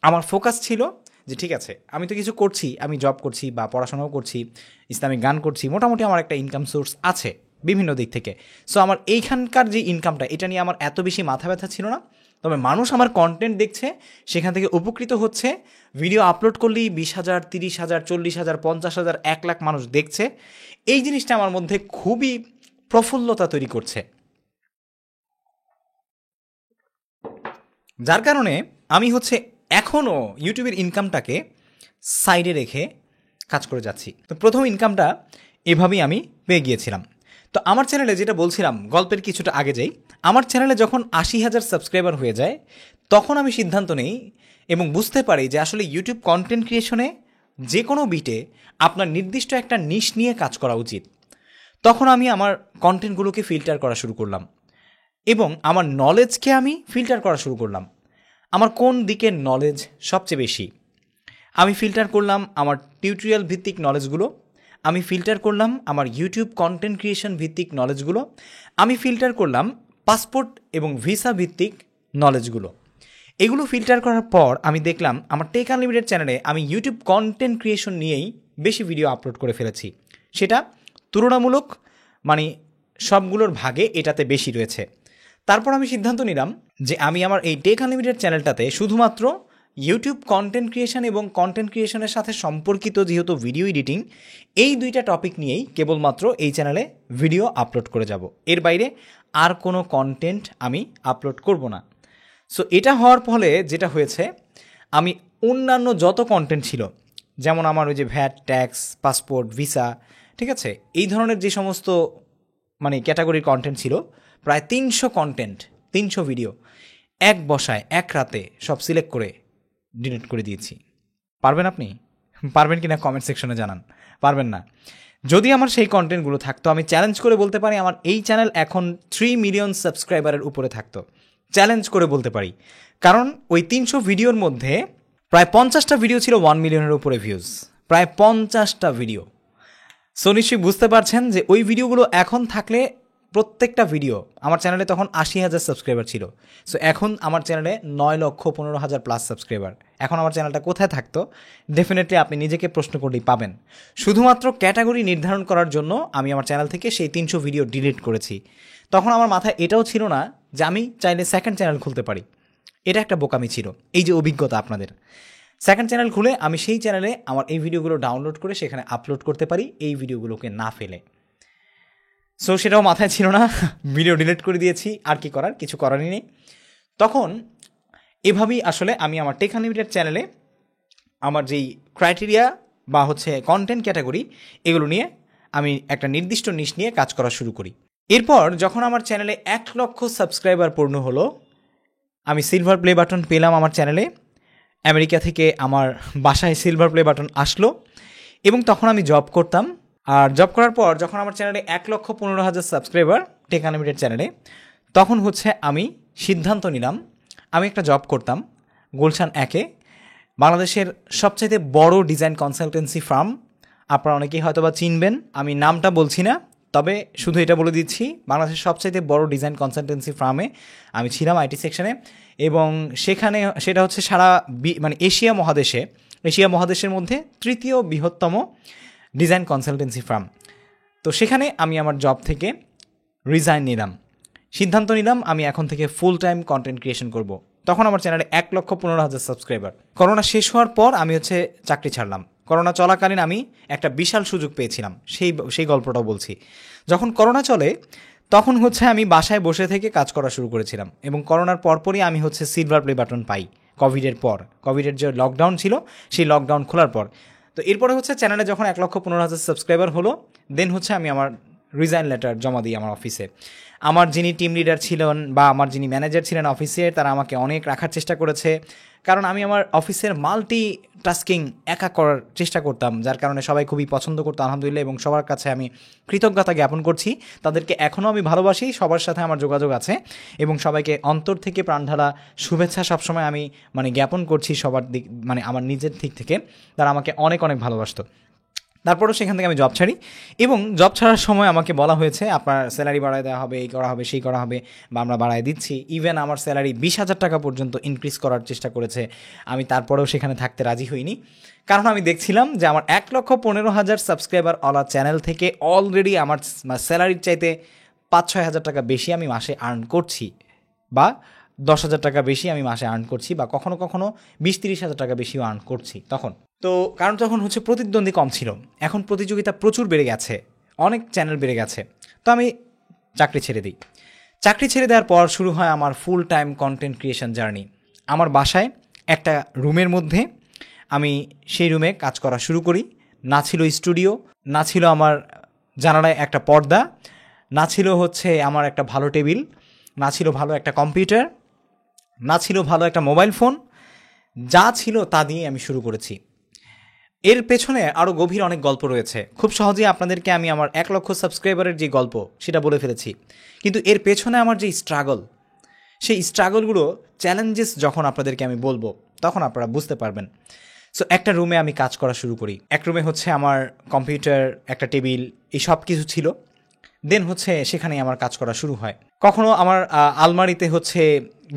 S1: আমার ফোকাস ছিল যে ঠিক আছে আমি তো কিছু করছি, আমি জব করছি বা পড়াশোনাও করছি, ইসলামিক গান করছি, মোটামুটি আমার একটা ইনকাম সোর্স আছে বিভিন্ন দিক থেকে। সো আমার এইখানকার যে ইনকামটা এটা নিয়ে আমার এত বেশি মাথা ব্যথা ছিল না। তবে মানুষ আমার কন্টেন্ট দেখছে, সেখান থেকে উপকৃত হচ্ছে, ভিডিও আপলোড করলেই 20,000, 30,000, 40,000, 50,000, 1 লাখ মানুষ দেখছে। এই জিনিসটা আমার মধ্যে খুবই প্রফুল্লতা তৈরি করছে, যার কারণে আমি হচ্ছে এখনও ইউটিউবের ইনকামটাকে সাইডে রেখে কাজ করে যাচ্ছি। তো প্রথম ইনকামটা এভাবেই আমি পেয়ে গিয়েছিলাম। তো আমার চ্যানেলে যেটা বলছিলাম গল্পের কিছুটা আগে যাই, আমার চ্যানেলে যখন 80,000 সাবস্ক্রাইবার হয়ে যায় তখন আমি সিদ্ধান্ত নেই এবং বুঝতে পারি যে আসলে ইউটিউব কন্টেন্ট ক্রিয়েশনে যে কোনো বিটে আপনার নির্দিষ্ট একটা নিশ নিয়ে কাজ করা উচিত। তখন আমি আমার কন্টেন্টগুলোকে ফিল্টার করা শুরু করলাম এবং আমার নলেজকে আমি ফিল্টার করা শুরু করলাম। আমার কোন দিকের নলেজ সবচেয়ে বেশি, আমি ফিল্টার করলাম আমার টিউটোরিয়াল ভিত্তিক নলেজগুলো, আমি ফিল্টার করলাম আমার ইউটিউব কন্টেন্ট ক্রিয়েশন ভিত্তিক নলেজগুলো, আমি ফিল্টার করলাম পাসপোর্ট এবং ভিসা ভিত্তিক নলেজগুলো। এগুলো ফিল্টার করার পর আমি দেখলাম আমার টেক আনলিমিটেড চ্যানেলে আমি ইউটিউব কন্টেন্ট ক্রিয়েশন নিয়েই বেশি ভিডিও আপলোড করে ফেলেছি। সেটা তুলনামূলক মানে সবগুলোর ভাগে এটাতে বেশি রয়েছে। তারপর আমি সিদ্ধান্ত নিলাম যে আমি আমার এই টেক আনলিমিটেড চ্যানেলটাতে শুধুমাত্র ইউটিউব কন্টেন্ট ক্রিয়েশন এবং কন্টেন্ট ক্রিয়েশনের সাথে সম্পর্কিত যেহেতু ভিডিও এডিটিং, এই দুইটা টপিক নিয়েই কেবলমাত্র এই চ্যানেলে ভিডিও আপলোড করে যাব। এর বাইরে আর কোনো কন্টেন্ট আমি আপলোড করব না। সো এটা হওয়ার ফলে যেটা হয়েছে, আমি অন্যান্য যত কন্টেন্ট ছিল যেমন আমার ওই যে ভ্যাট, ট্যাক্স, পাসপোর্ট, ভিসা, ঠিক আছে, এই ধরনের যে সমস্ত মানে ক্যাটাগরির কন্টেন্ট ছিল, প্রায় 300 কন্টেন্ট, 300 ভিডিও এক বসায় এক রাতে সব সিলেক্ট করে ডিলিট করে দিয়েছি। পারবেন আপনি? পারবেন কি না কমেন্ট সেকশনে জানান। পারবেন না। যদি আমার সেই কন্টেন্টগুলো থাকতো, আমি চ্যালেঞ্জ করে বলতে পারি আমার এই চ্যানেল এখন 3 মিলিয়ন সাবস্ক্রাইবারের উপরে থাকতো। চ্যালেঞ্জ করে বলতে পারি, কারণ ওই 300 ভিডিওর মধ্যে প্রায় 50টা ভিডিও ছিল 1 মিলিয়নের উপরে ভিউজ, প্রায় 50টা ভিডিও। সো নিশ্চয়ই বুঝতে পারছেন যে ওই ভিডিওগুলো এখন থাকলে, প্রত্যেকটা ভিডিও, আমার চ্যানেলে তখন 80,000 সাবস্ক্রাইবার ছিল। সো এখন আমার চ্যানেলে 9,15,000 প্লাস সাবস্ক্রাইবার। এখন আমার চ্যানেলটা কোথায় থাকতো? ডেফিনেটলি আপনি নিজেকে প্রশ্ন করলেই পাবেন। শুধুমাত্র ক্যাটাগরি নির্ধারণ করার জন্য আমি আমার চ্যানেল থেকে সেই 300 ভিডিও ডিলিট করেছি। তখন আমার মাথায় এটাও ছিল না যে আমি চাইলে সেকেন্ড চ্যানেল খুলতে পারি। এটা একটা বোকামি ছিল। এই যে অভিজ্ঞতা আপনাদের, সেকেন্ড চ্যানেল খুলে আমি সেই চ্যানেলে আমার এই ভিডিওগুলো ডাউনলোড করে সেখানে আপলোড করতে পারি, এই ভিডিওগুলোকে না ফেলে। সো সেটাও মাথায় ছিল না, ভিডিও ডিলিট করে দিয়েছি। আর কি করার, কিছু করারই নেই। তখন এভাবেই আসলে আমি আমার টেক আনলিমিটেড চ্যানেলে আমার যেই ক্রাইটেরিয়া বা হচ্ছে কন্টেন্ট ক্যাটাগরি, এগুলো নিয়ে আমি একটা নির্দিষ্ট নিশ নিয়ে কাজ করা শুরু করি। এরপর যখন আমার চ্যানেলে 1 লক্ষ সাবস্ক্রাইবার পূর্ণ হলো, আমি সিলভার প্লে বাটন পেলাম আমার চ্যানেলে। আমেরিকা থেকে আমার বাসায় সিলভার প্লে বাটন আসলো এবং তখন আমি জব করতাম। আর জব করার পর যখন আমার চ্যানেলে 1,15,000 সাবস্ক্রাইবার টেক আনলিমিটেড চ্যানেলে, তখন হচ্ছে আমি সিদ্ধান্ত নিলাম, আমি একটা জব করতাম গুলশান 1-এ, বাংলাদেশের সবচাইতে বড় ডিজাইন কনসালটেন্সি ফার্ম। আপনারা অনেকেই হয়তো বা চিনবেন, আমি নামটা বলছি না, তবে শুধু এটা বলে দিচ্ছি, বাংলাদেশের সবচাইতে বড় ডিজাইন কনসালটেন্সি ফার্মে আমি ছিলাম, আইটি সেকশনে। এবং সেখানে সেটা হচ্ছে সারা মানে এশিয়া মহাদেশের মধ্যে 3য় বৃহত্তম ডিজাইন কনসালটেন্সি ফার্ম। তো সেখানে আমি আমার জব থেকে রিজাইন নিলাম, সিদ্ধান্ত নিলাম আমি এখন থেকে ফুল টাইম কন্টেন্ট ক্রিয়েশন করব। তখন আমার চ্যানেলে 1,15,000 সাবস্ক্রাইবার। করোনা শেষ হওয়ার পর আমি হচ্ছে চাকরি ছাড়লাম। করোনা চলাকালীন আমি একটা বিশাল সুযোগ পেয়েছিলাম, সেই গল্পটাও বলছি। যখন করোনা চলে তখন হচ্ছে আমি বাসায় বসে থেকে কাজ করা শুরু করেছিলাম, এবং করোনার পরপরই আমি হচ্ছে সিলভার প্লে বাটন পাই। কোভিডের যে লকডাউন ছিল, সেই লকডাউন খোলার পর। তো এরপরে হচ্ছে চ্যানেলে যখন 1,15,000 সাবস্ক্রাইবার হলো, দেন হচ্ছে আমি আমার রিজাইন লেটার জমা দিই আমার অফিসে। আমার যিনি টিম লিডার ছিলেন বা আমার যিনি ম্যানেজার ছিলেন অফিসের, তারা আমাকে অনেক রাখার চেষ্টা করেছে, কারণ আমি আমার অফিসের মাল্টি টাস্কিং একা করার চেষ্টা করতাম, যার কারণে সবাই খুবই পছন্দ করতো আলহামদুলিল্লাহ। এবং সবার কাছে আমি কৃতজ্ঞতা জ্ঞাপন করছি, তাদেরকে এখনও আমি ভালোবাসি, সবার সাথে আমার যোগাযোগ আছে, এবং সবাইকে অন্তর থেকে প্রাণঢালা শুভেচ্ছা সবসময় আমি মানে জ্ঞাপন করছি সবার দিক, মানে আমার নিজের দিক থেকে। তারা আমাকে অনেক অনেক ভালোবাসতো। তারপরও সেখান থেকে আমি জব ছাড়ি, এবং জব ছাড়ার সময় আমাকে বলা হয়েছে আপনার স্যালারি বাড়ায় দেওয়া হবে, এই করা হবে, সেই করা হবে, বা আমরা বাড়ায় দিচ্ছি। ইভেন আমার স্যালারি 20,000 টাকা পর্যন্ত ইনক্রিজ করার চেষ্টা করেছে। আমি তারপরেও সেখানে থাকতে রাজি হইনি, কারণ আমি দেখছিলাম যে আমার 1,15,000 সাবস্ক্রাইবার ওলা চ্যানেল থেকে অলরেডি আমার স্যালারির চাইতে 5-6 হাজার টাকা বেশি আমি মাসে আর্ন করছি, বা 10,000 টাকা বেশি আমি মাসে আর্ন করছি, বা কখনো কখনো 20-30 হাজার টাকা বেশিও আর্ন করছি তখন। তো কারণ তখন হচ্ছে প্রতিদ্বন্দ্বী কম ছিল, এখন প্রতিযোগিতা প্রচুর বেড়ে গেছে, অনেক চ্যানেল বেড়ে গেছে। তো আমি চাকরি ছেড়ে দিই। চাকরি ছেড়ে দেওয়ার পর শুরু হয় আমার full time content creation journey. আমার বাসায় একটা রুমের মধ্যে আমি সেই রুমে কাজ করা শুরু করি। না ছিল স্টুডিও, না ছিল আমার জানালায় একটা পর্দা, না ছিল হচ্ছে আমার একটা ভালো টেবিল, না ছিল ভালো একটা কম্পিউটার, না ছিল ভালো একটা মোবাইল ফোন। যা ছিল তা দিয়ে আমি শুরু করেছি। এর পেছনে আরও গভীর অনেক গল্প রয়েছে। খুব সহজেই আপনাদেরকে আমি আমার 1 লক্ষ সাবস্ক্রাইবারের যে গল্প সেটা বলে ফেলেছি, কিন্তু এর পেছনে আমার যে স্ট্রাগল, সেই স্ট্রাগলগুলো, চ্যালেঞ্জেস যখন আপনাদেরকে আমি বলবো তখন আপনারা বুঝতে পারবেন। সো একটা রুমে আমি কাজ করা শুরু করি। এক রুমে হচ্ছে আমার কম্পিউটার, একটা টেবিল, এই সব কিছু ছিল। দেন হচ্ছে সেখানেই আমার কাজ করা শুরু হয়। কখনো আমার আলমারিতে হচ্ছে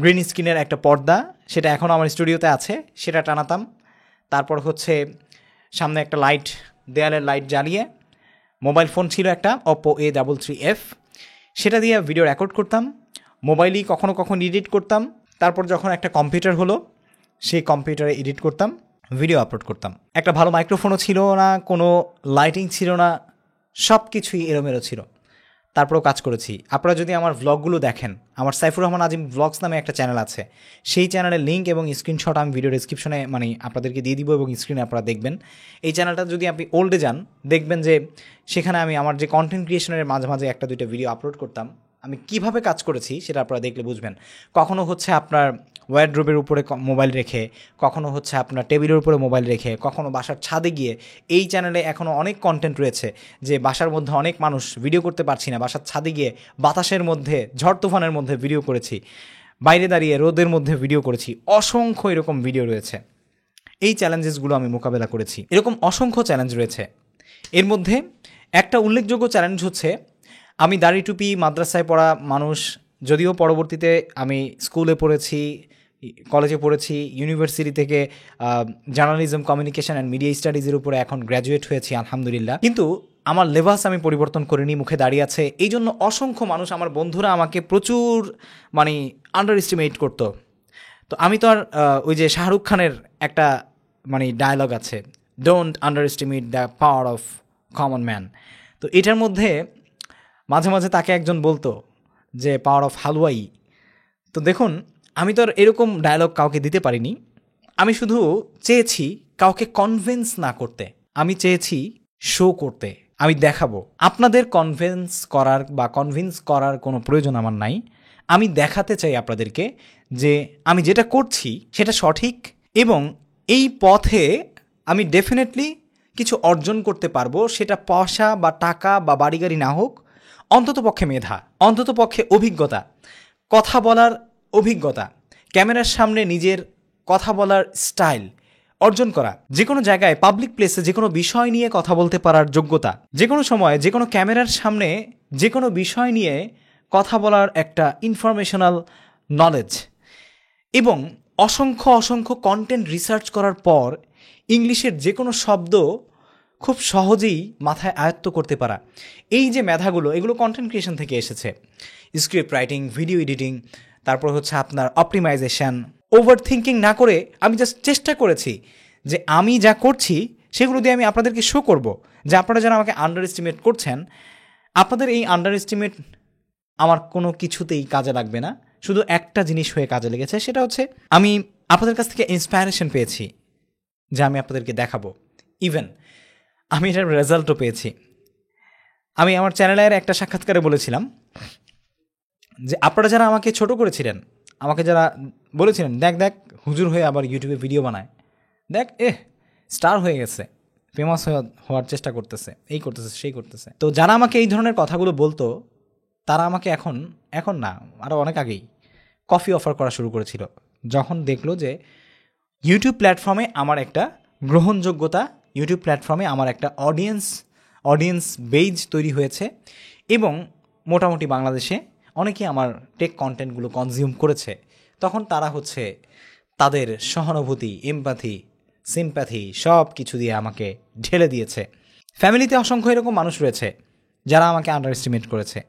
S1: গ্রিন স্ক্রিনের একটা পর্দা, সেটা এখনও আমার স্টুডিওতে আছে, সেটা টানাতাম। তারপর হচ্ছে সামনে একটা লাইট, দেয়ালের লাইট জ্বালিয়ে, মোবাইল ফোন ছিল একটা Oppo A33F, সেটা দিয়ে ভিডিও রেকর্ড করতাম। মোবাইলেই কখনো কখনো এডিট করতাম। তারপর যখন একটা কম্পিউটার হলো, সেই কম্পিউটারে এডিট করতাম, ভিডিও আপলোড করতাম। একটা ভালো মাইক্রোফোনও ছিল না, কোনো লাইটিং ছিল না, সব কিছুই এলোমেলো ছিল। তারপরেও কাজ করেছি। আপনারা যদি আমার ভ্লগগুলো দেখেন, আমার সাইফুর রহমান আজিম ভ্লগস নামে একটা চ্যানেল আছে, সেই চ্যানেলের লিঙ্ক এবং স্ক্রিনশট আমি ভিডিও ডিসক্রিপশনে আপনাদেরকে দিয়ে দিব এবং স্ক্রিনে আপনারা দেখবেন। এই চ্যানেলটা যদি আপনি ওল্ডে যান, দেখবেন যে সেখানে আমি আমার যে কন্টেন্ট ক্রিয়েশনের মাঝে মাঝে একটা দুইটা ভিডিও আপলোড করতাম, আমি কিভাবে কাজ করেছি সেটা আপনারা দেখলে বুঝবেন। কখনো হচ্ছে আপনার ওয়ারড্রোবের উপরে মোবাইল রেখে, কখনো হচ্ছে আপনার টেবিলের উপরে মোবাইল রেখে, কখনো বাসার ছাদে গিয়ে। এই চ্যানেলে এখনও অনেক কন্টেন্ট রয়েছে যে বাসার মধ্যে অনেক মানুষ ভিডিও করতে পারছি না, বাসার ছাদে গিয়ে বাতাসের মধ্যে, ঝড় তুফানের মধ্যে ভিডিও করেছি, বাইরে দাঁড়িয়ে রোদের মধ্যে ভিডিও করেছি। অসংখ্য এরকম ভিডিও রয়েছে। এই চ্যালেঞ্জেসগুলো আমি মোকাবেলা করেছি। এরকম অসংখ্য চ্যালেঞ্জ রয়েছে। এর মধ্যে একটা উল্লেখযোগ্য চ্যালেঞ্জ হচ্ছে, আমি দাড়ি টুপি মাদ্রাসায় পড়া মানুষ, যদিও পরবর্তীতে আমি স্কুলে পড়েছি, কলেজে পড়েছি, ইউনিভার্সিটি থেকে জার্নালিজম, কমিউনিকেশন অ্যান্ড মিডিয়া স্টাডিজের উপরে এখন গ্র্যাজুয়েট হয়েছি আলহামদুলিল্লাহ, কিন্তু আমার লেবাস আমি পরিবর্তন করিনি, মুখে দাঁড়িয়ে আছে। এই জন্য অসংখ্য মানুষ, আমার বন্ধুরা আমাকে প্রচুর আন্ডার এস্টিমেট করতো। তো আমি তো আর ওই যে শাহরুখ খানের একটা ডায়লগ আছে, don't under estimate the power of common man. তো এটার মধ্যে মাঝে মাঝে তাকে একজন বলতো যে পাওয়ার অফ হালুয়াই। তো দেখুন, আমি তো আর এরকম ডায়লগ কাউকে দিতে পারিনি। আমি শুধু চেয়েছি কাউকে কনভিন্স না করতে, আমি চেয়েছি শো করতে, আমি দেখাবো। আপনাদের কনভিন্স করার কোনো প্রয়োজন আমার নাই। আমি দেখাতে চাই আপনাদেরকে যে আমি যেটা করছি সেটা সঠিক, এবং এই পথে আমি ডেফিনেটলি কিছু অর্জন করতে পারবো। সেটা পয়সা বা টাকা বা বাড়ি গাড়ি না হোক, অন্ততপক্ষে মেধা, অন্ততপক্ষে অভিজ্ঞতা, কথা বলার অভিজ্ঞতা, ক্যামেরার সামনে নিজের কথা বলার স্টাইল অর্জন করা, যে কোনো জায়গায় পাবলিক প্লেসে যে কোনো বিষয় নিয়ে কথা বলতে পারার যোগ্যতা, যে কোনো সময় যে কোনো ক্যামেরার সামনে যে কোনো বিষয় নিয়ে কথা বলার একটা ইনফরমেশনাল নলেজ, এবং অসংখ্য অসংখ্য কন্টেন্ট রিসার্চ করার পর ইংলিশের যে কোনো শব্দ খুব সহজেই মাথায় আয়ত্ত করতে পারা। এই যে মেধাগুলো, এগুলো কন্টেন্ট ক্রিয়েশন থেকে এসেছে। স্ক্রিপ্ট রাইটিং, ভিডিও এডিটিং, তারপর হচ্ছে আপনার অপটিমাইজেশন। ওভার থিঙ্কিং না করে আমি জাস্ট চেষ্টা করেছি যে আমি যা করছি সেগুলো দিয়ে আমি আপনাদেরকে শো করব যে আপনারা যারা আমাকে আন্ডার এস্টিমেট করছেন, আপনাদের এই আন্ডার এস্টিমেট আমার কোনো কিছুতেই কাজে লাগবে না। শুধু একটা জিনিস হয়ে কাজে লেগেছে, সেটা হচ্ছে আমি আপনাদের কাছ থেকে ইন্সপায়ারেশন পেয়েছি যা আমি আপনাদেরকে দেখাবো। ইভেন আমি এটার রেজাল্টও পেয়েছি। আমি আমার চ্যানেলের একটা সাক্ষাৎকারে বলেছিলাম যে আপনারা যারা আমাকে ছোট করেছিলেন, আমাকে যারা বলেছিলেন দেখ দেখ হুজুর হয়ে আবার ইউটিউবে ভিডিও বানায়, দেখ স্টার হয়ে গেছে, ফেমাস হওয়ার চেষ্টা করতেছে, এই করতেছে সেই করতেছে। তো যারা আমাকে এই ধরনের কথাগুলো বলতো, তারা আমাকে এখন না, আরও অনেক আগেই কফি অফার করা শুরু করেছিল, যখন দেখলো যে ইউটিউব প্ল্যাটফর্মে আমার একটা গ্রহণযোগ্যতা, ইউটিউব প্ল্যাটফর্মে আমার একটা অডিয়েন্স বেজ তৈরি হয়েছে, এবং মোটামুটি বাংলাদেশে অনেকেই আমার টেক কন্টেন্টগুলো কনজিউম করেছে। তখন তারা হচ্ছে তাদের সহানুভূতি, এমপ্যাথি, সিম্প্যাথি সব কিছু দিয়ে আমাকে ঢেলে দিয়েছে। ফ্যামিলিতে অসংখ্য এরকম মানুষ রয়েছে যারা আমাকে আন্ডার এস্টিমেট করেছে।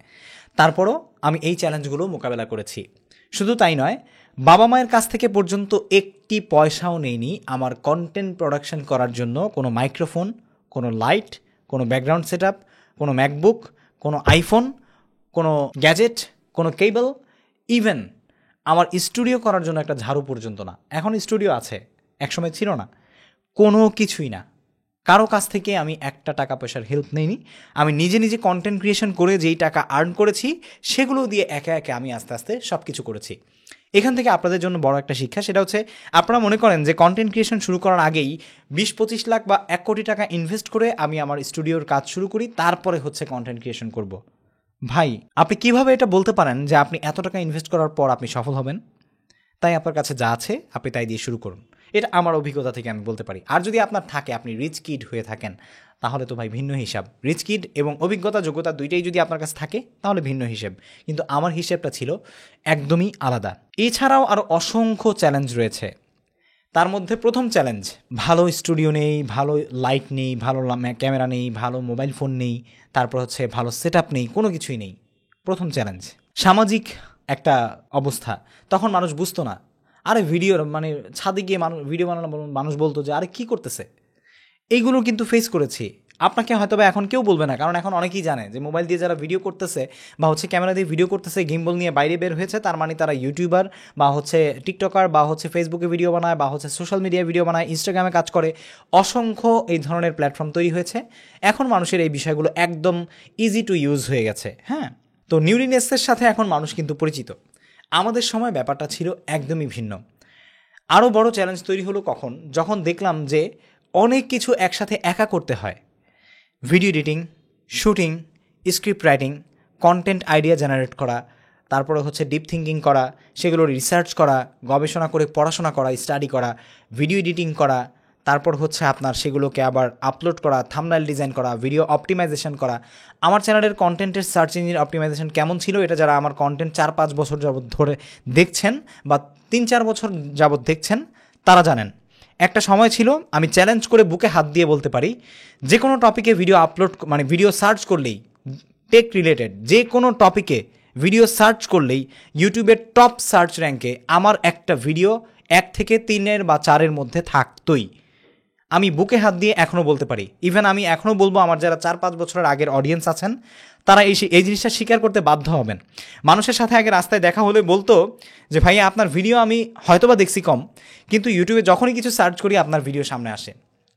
S1: তারপরও আমি এই চ্যালেঞ্জগুলো মোকাবেলা করেছি। শুধু তাই নয়, বাবা মায়ের কাছ থেকে পর্যন্ত একটি পয়সাও নেইনি আমার কন্টেন্ট প্রোডাকশন করার জন্য। কোনো মাইক্রোফোন, কোনো লাইট, কোনো ব্যাকগ্রাউন্ড সেটআপ, কোনো ম্যাকবুক, কোনো আইফোন, কোনো গ্যাজেট, কোনো কেবল, ইভেন আমার স্টুডিও করার জন্য একটা ঝাড়ু পর্যন্ত না। এখন স্টুডিও আছে, একসময় ছিল না। কোনো কিছুই না, কারো কাছ থেকে আমি একটা টাকা পয়সার হেল্প নেইনি। আমি নিজে নিজে কন্টেন্ট ক্রিয়েশন করে যেই টাকা আর্ন করেছি সেগুলো দিয়ে একে একে আমি আস্তে আস্তে সব কিছু করেছি। এখান থেকে আপনাদের জন্য বড় একটা শিক্ষা, সেটা হচ্ছে আপনারা মনে করেন যে কন্টেন্ট ক্রিয়েশন শুরু করার আগেই 20-25 লাখ বা 1 কোটি টাকা ইনভেস্ট করে আমি আমার স্টুডিওর কাজ শুরু করি, তারপরে হচ্ছে কন্টেন্ট ক্রিয়েশন করব। ভাই, আপনি কিভাবে এটা বলতে পারেন যে আপনি এত টাকা ইনভেস্ট করার পর আপনি সফল হবেন? তাই আপনার কাছে যা আছে আপনি তাই দিয়ে শুরু করুন। এটা আমার অভিজ্ঞতা থেকে আমি বলতে পারি। আর যদি আপনার থাকে, আপনি রিচ কিড হয়ে থাকেন, তাহলে তো ভাই ভিন্ন হিসাব। রিচ কিড এবং অভিজ্ঞতা, যোগ্যতা দুইটাই যদি আপনার কাছে থাকে তাহলে ভিন্ন হিসেব, কিন্তু আমার হিসেবটা ছিল একদমই আলাদা। এছাড়াও আরও অসংখ্য চ্যালেঞ্জ রয়েছে। তার মধ্যে প্রথম চ্যালেঞ্জ, ভালো স্টুডিও নেই, ভালো লাইট নেই, ভালো ক্যামেরা নেই, ভালো মোবাইল ফোন নেই, তারপর হচ্ছে ভালো সেটআপ নেই, কোনো কিছুই নেই। প্রথম চ্যালেঞ্জ। সামাজিক একটা অবস্থা, তখন মানুষ বুঝতো না। আরে ভিডিওর ছাদে গিয়ে ভিডিও বানানো মানুষ বলতো যে আরে কি করতেছে। এইগুলো কিন্তু ফেস করেছি। আপনাকে হয়তো বা এখন কেউ বলবে না, কারণ এখন অনেকেই জানে যে মোবাইল দিয়ে যারা ভিডিও করতেছে বা হচ্ছে ক্যামেরা দিয়ে ভিডিও করতেছে, গিম্বল নিয়ে বাইরে বের হয়েছে, তার মানে তারা ইউটিউবার বা হচ্ছে টিকটকার বা হচ্ছে ফেসবুকে ভিডিও বানায় বা হচ্ছে সোশ্যাল মিডিয়ায় ভিডিও বানায়, ইনস্টাগ্রামে কাজ করে। অসংখ্য এই ধরনের প্ল্যাটফর্ম তৈরি হয়েছে। এখন মানুষের এই বিষয়গুলো একদম ইজি টু ইউজ হয়ে গেছে। হ্যাঁ, তো নিউরিনেসের সাথে এখন মানুষ কিন্তু পরিচিত। আমাদের সময় ব্যাপারটা ছিল একদমই ভিন্ন। আরও বড় চ্যালেঞ্জ তৈরি হলো কখন, যখন দেখলাম যে অনেক কিছু একসাথে একা করতে হয়। Video editing, shooting, script writing, content idea generate করা, তারপরে হচ্ছে ডিপ থিঙ্কিং করা, সেগুলো রিসার্চ করা, গবেষণা করে পড়াশোনা করা, স্টাডি করা, ভিডিও এডিটিং করা, তারপর হচ্ছে আপনার সেগুলোকে আবার আপলোড করা, থাম্বনেল ডিজাইন করা, ভিডিও অপটিমাইজেশন করা। আমার চ্যানেলের কন্টেন্টের সার্চ ইঞ্জিন অপটিমাইজেশন কেমন ছিল, এটা যারা আমার কন্টেন্ট 4-5 বছর যাবৎ ধরে দেখছেন বা 3-4 বছর যাবৎ দেখছেন তারা জানেন। একটা সময় ছিল আমি চ্যালেঞ্জ করে বুকে হাত দিয়ে বলতে পারি, যে কোনো টপিকে ভিডিও আপলোড মানে ভিডিও সার্চ করলেই, টেক রিলেটেড যে কোনো টপিকে ভিডিও সার্চ করলেই ইউটিউবের টপ সার্চ র্যাঙ্কে আমার একটা ভিডিও 1 থেকে 3 বা 4 মধ্যে থাকতোই। আমি বুকে হাত দিয়ে এখনও বলতে পারি। ইভেন আমি এখনও বলবো, আমার যারা 4-5 বছরের আগের অডিয়েন্স আছেন তারা এই জিনিসটা স্বীকার করতে বাধ্য হবেন। মানুষের সাথে আগে রাস্তায় দেখা হলে বলতো যে ভাইয়া আপনার ভিডিও আমি হয়তোবা দেখছি কম, কিন্তু ইউটিউবে যখনই কিছু সার্চ করি আপনার ভিডিও সামনে আসে।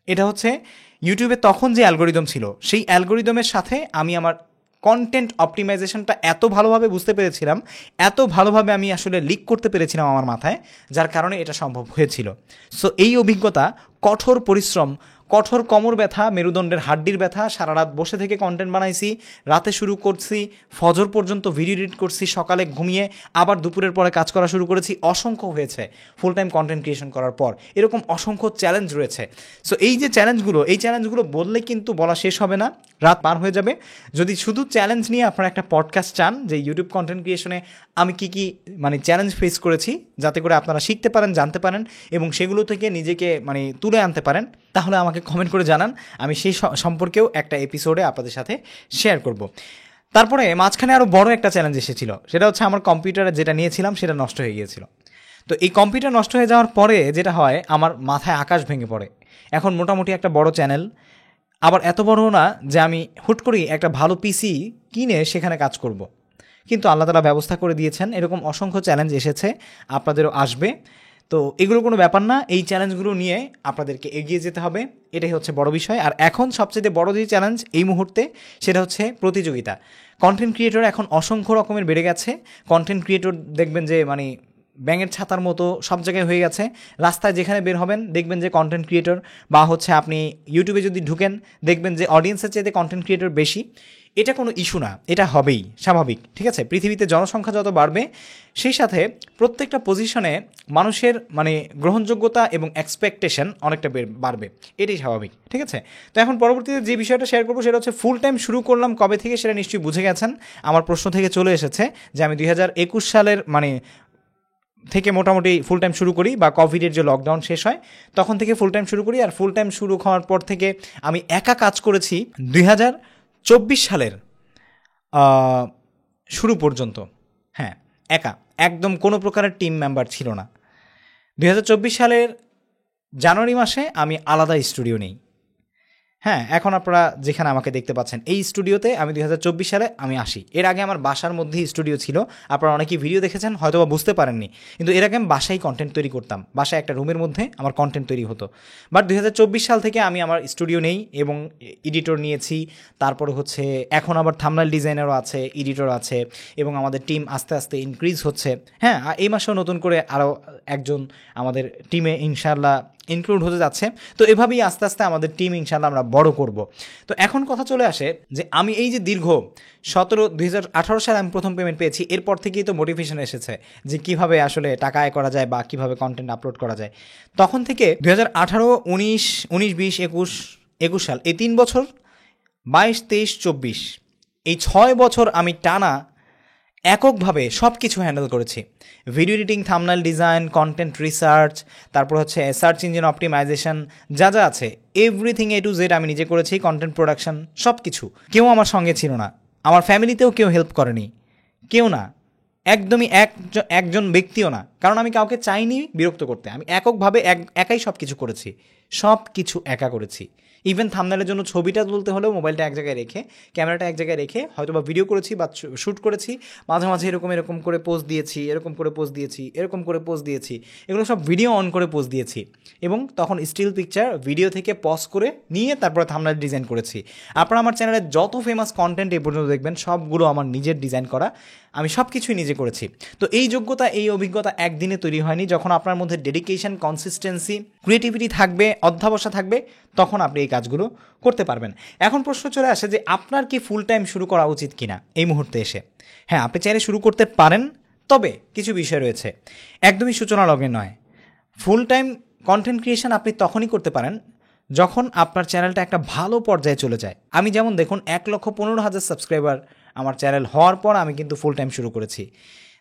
S1: এটা হচ্ছে ইউটিউবে তখন যে অ্যালগোরিদম ছিল, সেই অ্যালগোরিদমের সাথে আমি আমার কন্টেন্ট অপটিমাইজেশনটা এত ভালোভাবে বুঝতে পেরেছিলাম, এত ভালোভাবে আমি আসলে লিক করতে পেরেছিলাম আমার মাথায়, যার কারণে এটা সম্ভব হয়েছিল। সো এই অভিজ্ঞতা, কঠোর পরিশ্রম, কঠোর কোমর ব্যথা, মেরুদণ্ডের হাড্ডির ব্যথা, সারা রাত বসে থেকে কন্টেন্ট বানাইছি, রাতে শুরু করছি, ফজর পর্যন্ত ভিডিও এডিট করছি, সকালে ঘুমিয়ে আবার দুপুরের পরে কাজ করা শুরু করেছি, অসংখ্য হয়েছে ফুল টাইম কন্টেন্ট ক্রিয়েশন করার পর। এরকম অসংখ্য চ্যালেঞ্জ রয়েছে। সো এই যে চ্যালেঞ্জগুলো বললে কিন্তু বলা শেষ হবে না, রাত পার হয়ে যাবে। যদি শুধু চ্যালেঞ্জ নিয়ে আপনারা একটা পডকাস্ট চান যে ইউটিউব কন্টেন্ট ক্রিয়েশনে আমি কী মানে চ্যালেঞ্জ ফেস করেছি, যাতে করে আপনারা শিখতে পারেন, জানতে পারেন এবং সেগুলো থেকে নিজেকে মানে তুলে আনতে পারেন, তাহলে আমাকে কমেন্ট করে জানান। আমি সেই সম্পর্কেও একটা এপিসোডে আপনাদের সাথে শেয়ার করব। তারপরে মাঝখানে আরও বড় একটা চ্যালেঞ্জ এসেছিল, সেটা হচ্ছে আমার কম্পিউটারে যেটা নিয়েছিলাম সেটা নষ্ট হয়ে গিয়েছিল। তো এই কম্পিউটার নষ্ট হয়ে যাওয়ার পরে যেটা হয়, আমার মাথায় আকাশ ভেঙে পড়ে। এখন মোটামুটি একটা বড় চ্যানেল, আবার এত বড় না যে আমি হুট করেই একটা ভালো পিসি কিনে সেখানে কাজ করব। কিন্তু আল্লাহ তাআলা ব্যবস্থা করে দিয়েছেন। এরকম অসংখ্য চ্যালেঞ্জ এসেছে, আপনাদেরও আসবে। তো এগুলো কোনো ব্যাপার না, এই চ্যালেঞ্জগুলো নিয়ে আপনাদেরকে এগিয়ে যেতে হবে, এটাই হচ্ছে বড় বিষয়। আর এখন সবচেয়ে বড় যে চ্যালেঞ্জ এই মুহূর্তে, সেটা হচ্ছে প্রতিযোগিতা। কন্টেন্ট ক্রিয়েটর এখন অসংখ্য রকমের বেড়ে গেছে। কন্টেন্ট ক্রিয়েটর দেখবেন যে মানে ব্যাঙের ছাতার মতো সব জায়গায় হয়ে গেছে। রাস্তায় যেখানে বের হবেন দেখবেন যে কন্টেন্ট ক্রিয়েটর, বা হচ্ছে আপনি ইউটিউবে যদি ঢুকেন দেখবেন যে অডিয়েন্সের চাইতে কন্টেন্ট ক্রিয়েটর বেশি। এটা কোনো ইস্যু না, এটা হবেই, স্বাভাবিক, ঠিক আছে। পৃথিবীতে জনসংখ্যা যত বাড়বে, সেই সাথে প্রত্যেকটা পজিশনে মানুষের মানে গ্রহণযোগ্যতা এবং এক্সপেকটেশন অনেকটা বাড়বে, এটাই স্বাভাবিক, ঠিক আছে। তো এখন পরবর্তীতে যে বিষয়টা শেয়ার করবো সেটা হচ্ছে ফুল টাইম শুরু করলাম কবে থেকে, সেটা নিশ্চয়ই বুঝে গেছেন। আমার প্রশ্ন থেকে চলে এসেছে যে আমি 2021 সালের মানে থেকে মোটামুটি ফুল টাইম শুরু করি, বা কোভিডের যে লকডাউন শেষ হয় তখন থেকে ফুল টাইম শুরু করি। আর ফুল টাইম শুরু হওয়ার পর থেকে আমি একা কাজ করেছি 2024 সালের শুরু পর্যন্ত। হ্যাঁ, একা, একদম কোনো প্রকারের টিম মেম্বার ছিল না। 2024 সালের জানুয়ারি মাসে আমি আলাদা স্টুডিও নেই। হ্যাঁ, এখন আপনারা যেখানে আমাকে দেখতে পাচ্ছেন এই স্টুডিওতে আমি 2024 সালে আমি আসি। এর আগে আমার বাসার মধ্যেই স্টুডিও ছিল, আপনারা অনেকেই ভিডিও দেখেছেন, হয়তো বা বুঝতে পারেননি, কিন্তু এর আগে আমি বাসায় কন্টেন্ট তৈরি করতাম, বাসায় একটা রুমের মধ্যে আমার কন্টেন্ট তৈরি হতো। বাট 2024 সাল থেকে আমি আমার স্টুডিও নেই এবং এডিটর নিয়েছি। তারপরে হচ্ছে এখন আবার থাম্বনেল ডিজাইনারও আছে, এডিটর আছে, এবং আমাদের টিম আস্তে আস্তে ইনক্রিজ হচ্ছে। হ্যাঁ, এই মাসেও নতুন করে আরও একজন আমাদের টিমে ইনশাআল্লাহ ইনক্লুড হতে যাচ্ছে। তো এভাবেই আস্তে আস্তে আমাদের টিম ইনশাআল্লাহ আমরা বড় করব। তো এখন কথা চলে আসে যে আমি এই যে দীর্ঘ 2018 সালে আমি প্রথম পেমেন্ট পেয়েছি, এরপর থেকেই তো মোটিভেশন এসেছে যে কিভাবে আসলে টাকা আয় করা যায় বা কিভাবে কন্টেন্ট আপলোড করা যায়। তখন থেকে 2018, 19, 20, 21 সাল, এই 3 বছর, 22, 23, 24, এই 6 বছর আমি টানা এককভাবে সব কিছু হ্যান্ডেল করেছি। Video editing, thumbnail design, content research, তারপর হচ্ছে সার্চ ইঞ্জিন অপটিমাইজেশন, যা যা আছে এভরিথিং A to Z আমি নিজে করেছি। কন্টেন্ট প্রোডাকশন, সব কিছু। কেউ আমার সঙ্গে ছিল না, আমার ফ্যামিলিতেও কেউ হেল্প করেনি, কেউ না, একদমই একজন ব্যক্তিও না, কারণ আমি কাউকে চাইনি বিরক্ত করতে। আমি এককভাবে একাই সব কিছু করেছি, সব কিছু একা করেছি। ইভেন থাম্বনেলের জন্য ছবিটা তুলতে হলেও মোবাইলটা এক জায়গায় রেখে, ক্যামেরাটা এক জায়গায় রেখে হয়তো বা ভিডিও করেছি বা শ্যুট করেছি, মাঝে মাঝে এরকম করে পোজ দিয়েছি, এরকম করে পোজ দিয়েছি, এগুলো সব ভিডিও অন করে পোজ দিয়েছি এবং তখন স্টিল পিকচার ভিডিও থেকে পজ করে নিয়ে তারপরে থাম্বনেল ডিজাইন করেছি। আপনারা আমার চ্যানেলে যত ফেমাস কন্টেন্ট এই পর্যন্ত দেখবেন সবগুলো আমার নিজের ডিজাইন করা, আমি সব কিছুই নিজে করেছি। তো এই যোগ্যতা, এই অভিজ্ঞতা একদিনে তৈরি হয়নি। যখন আপনার মধ্যে ডেডিকেশন, কনসিস্টেন্সি, ক্রিয়েটিভিটি থাকবে, অধ্যাবসা থাকবে, তখন আপনি এই কাজগুলো করতে পারবেন। এখন প্রশ্ন চলে আসে যে আপনার কি ফুল টাইম শুরু করা উচিত কিনা এই মুহূর্তে এসে। হ্যাঁ, আপনি চাইলে শুরু করতে পারেন, তবে কিছু বিষয় রয়েছে, একদমই সূচনা লগ্নে নয়। ফুল টাইম কন্টেন্ট ক্রিয়েশন আপনি তখনই করতে পারেন যখন আপনার চ্যানেলটা একটা ভালো পর্যায়ে চলে যায়। আমি যেমন দেখুন 1,15,000 সাবস্ক্রাইবার আমার চ্যানেল হওয়ার পর আমি কিন্তু ফুল টাইম শুরু করেছি।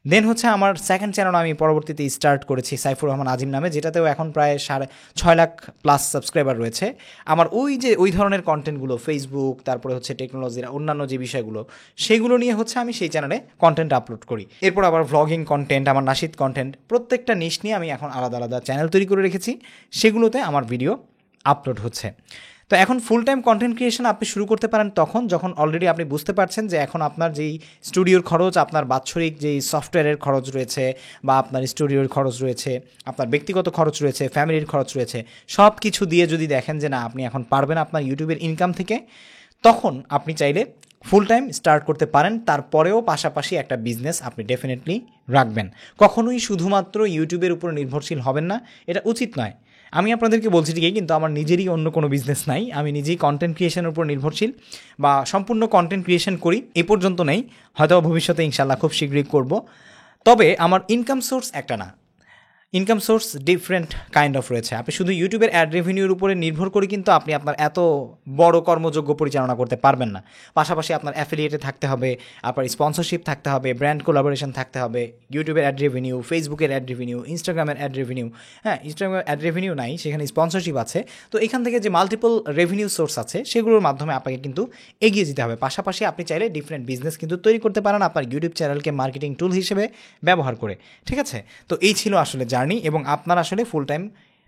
S1: দেন হচ্ছে আমার সেকেন্ড চ্যানেল আমি পরবর্তীতে স্টার্ট করেছি সাইফুর রহমান আজিম নামে, যেটাতেও এখন প্রায় 6.5 লাখ প্লাস সাবস্ক্রাইবার রয়েছে। আমার ওই ধরনের কন্টেন্টগুলো, ফেসবুক, তারপরে হচ্ছে টেকনোলজির অন্যান্য যে বিষয়গুলো, সেগুলো নিয়ে হচ্ছে আমি সেই চ্যানেলে কন্টেন্ট আপলোড করি। এরপর আবার ভ্লগিং কন্টেন্ট, আমার নাশিদ কন্টেন্ট, প্রত্যেকটা নিশ নিয়ে আমি এখন আলাদা আলাদা চ্যানেল তৈরি করে রেখেছি, সেগুলোতে আমার ভিডিও আপলোড হচ্ছে। তো এখন ফুল টাইম কন্টেন্ট ক্রিয়েশন আপনি শুরু করতে পারেন তখন যখন অলরেডি আপনি বুঝতে পারছেন যে এখন আপনার যেই স্টুডিওর খরচ, আপনার বাৎসরিক যেই সফটওয়্যারের খরচ রয়েছে, বা আপনার স্টুডিওর খরচ রয়েছে, আপনার ব্যক্তিগত খরচ রয়েছে, ফ্যামিলির খরচ রয়েছে, সব কিছু দিয়ে যদি দেখেন যে না আপনি এখন পারবেন আপনার ইউটিউবের ইনকাম থেকে, তখন আপনি চাইলে ফুল টাইম স্টার্ট করতে পারেন। তারপরেও পাশাপাশি একটা বিজনেস আপনি ডেফিনেটলি রাখবেন। কখনোই শুধুমাত্র ইউটিউবের উপর নির্ভরশীল হবেন না, এটা উচিত নয়। আমি আপনাদেরকে বলছি ঠিকই, কিন্তু আমার নিজেরই অন্য কোনো বিজনেস নাই, আমি নিজেই কন্টেন্ট ক্রিয়েশনের উপর নির্ভরশীল, বা সম্পূর্ণ কন্টেন্ট ক্রিয়েশন করি, এ পর্যন্ত নেই, হয়তো ভবিষ্যতে ইনশাল্লাহ খুব শীঘ্রই করব। তবে আমার ইনকাম সোর্স একটা না, income source different kind of রয়েছে। আপনি শুধু ইউটিউবের অ্যাড রেভিনিউর উপরে নির্ভর করে কিন্তু আপনি আপনার এত বড় কর্মযোগ্য পরিচালনা করতে পারবেন না। পাশাপাশি আপনার অ্যাফিলিয়েটে থাকতে হবে, আপনার স্পন্সরশিপ থাকতে হবে, ব্র্যান্ড কোলাবোরেশন থাকতে হবে, ইউটিউবের অ্যাড রেভিনিউ, ফেসবুকের অ্যাড রেভিনিউ, ইনস্টাগ্রামের অ্যাড রেভিনিউ। হ্যাঁ, ইনস্টাগ্রামের অ্যাড রেভিনিউ নাই, সেখানে স্পন্সরশিপ আছে। তো এখান থেকে যে মাল্টিপল রেভিনিউ সোর্স আছে সেগুলোর মাধ্যমে আপনাকে কিন্তু এগিয়ে যেতে হবে। পাশাপাশি আপনি চাইলে ডিফারেন্ট বিজনেস কিন্তু তৈরি করতে পারেন আপনার ইউটিউব চ্যানেলকে মার্কেটিং টুল হিসেবে ব্যবহার করে। ঠিক আছে, তো এই ছিল আসলে জার্নি, এবং আপনার আসলে ফুল টাইম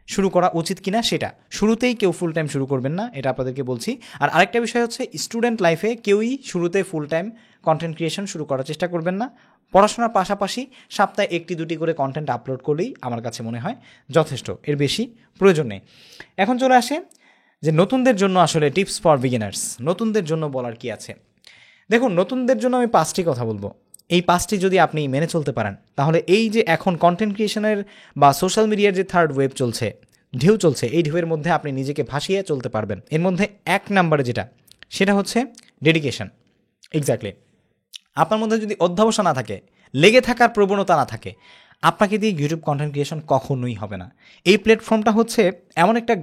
S1: শুরু করা উচিত কিনা সেটা। শুরুতেই কেউ ফুল টাইম শুরু করবেন না, এটা আপনাদেরকে বলছি। আর আরেকটা বিষয় হচ্ছে, স্টুডেন্ট লাইফে কেউই শুরুতে ফুল টাইম কন্টেন্ট ক্রিয়েশন শুরু করার চেষ্টা করবেন না। পড়াশোনার পাশাপাশি সপ্তাহে 1-2টি করে কন্টেন্ট আপলোড করলেই আমার কাছে মনে হয় যথেষ্ট, এর বেশি প্রয়োজন নেই। এখন চলে আসে যে নতুনদের জন্য আসলে টিপস ফর বিগিনার্স, নতুনদের জন্য বলার কি আছে। দেখুন, নতুনদের জন্য আমি 5টি কথা বলবো। এই 5টি যদি আপনি মেনে চলতে পারেন, তাহলে এই যে এখন কন্টেন্ট ক্রিয়েশনের বা সোশ্যাল মিডিয়ার যে থার্ড ওয়েভ চলছে, ঢেউ চলছে, এই ঢেউয়ের মধ্যে আপনি নিজেকে ভাসিয়ে চলতে পারবেন। এর মধ্যে 1 নম্বরে যেটা, সেটা হচ্ছে ডেডিকেশন। এক্স্যাক্টলি, আপনার মধ্যে যদি অধ্যবসা না থাকে, লেগে থাকার প্রবণতা না থাকে, আপনাকে দিয়ে ইউটিউব কন্টেন্ট ক্রিয়েশন কখনোই হবে না। এই প্ল্যাটফর্মটা হচ্ছে এমন একটা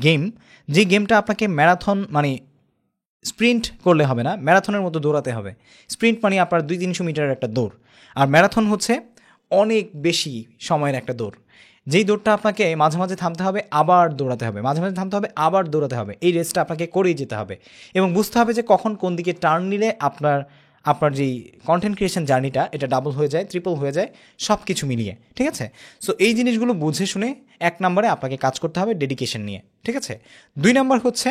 S1: গেম, যে গেমটা আপনাকে ম্যারাথন স্প্রিন্ট করলে হবে না, ম্যারাথনের মতো দৌড়াতে হবে। স্প্রিন্ট আপনার 200-300 মিটারের একটা দৌড়, আর ম্যারাথন হচ্ছে অনেক বেশি সময়ের একটা দৌড়, যেই দৌড়টা আপনাকে মাঝে মাঝে থামতে হবে, আবার দৌড়াতে হবে, মাঝে মাঝে থামতে হবে, আবার দৌড়াতে হবে। এই রেসটা আপনাকে করেই যেতে হবে, এবং বুঝতে হবে যে কখন কোন দিকে টার্ন নিলে আপনার যেই কন্টেন্ট ক্রিয়েশন জার্নিটা, এটা ডাবল হয়ে যায়, ট্রিপল হয়ে যায়, সব কিছু মিলিয়ে। ঠিক আছে, সো এই জিনিসগুলো বুঝে শুনে 1 নম্বরে আপনাকে কাজ করতে হবে ডেডিকেশন নিয়ে। ঠিক আছে, 2 নম্বর হচ্ছে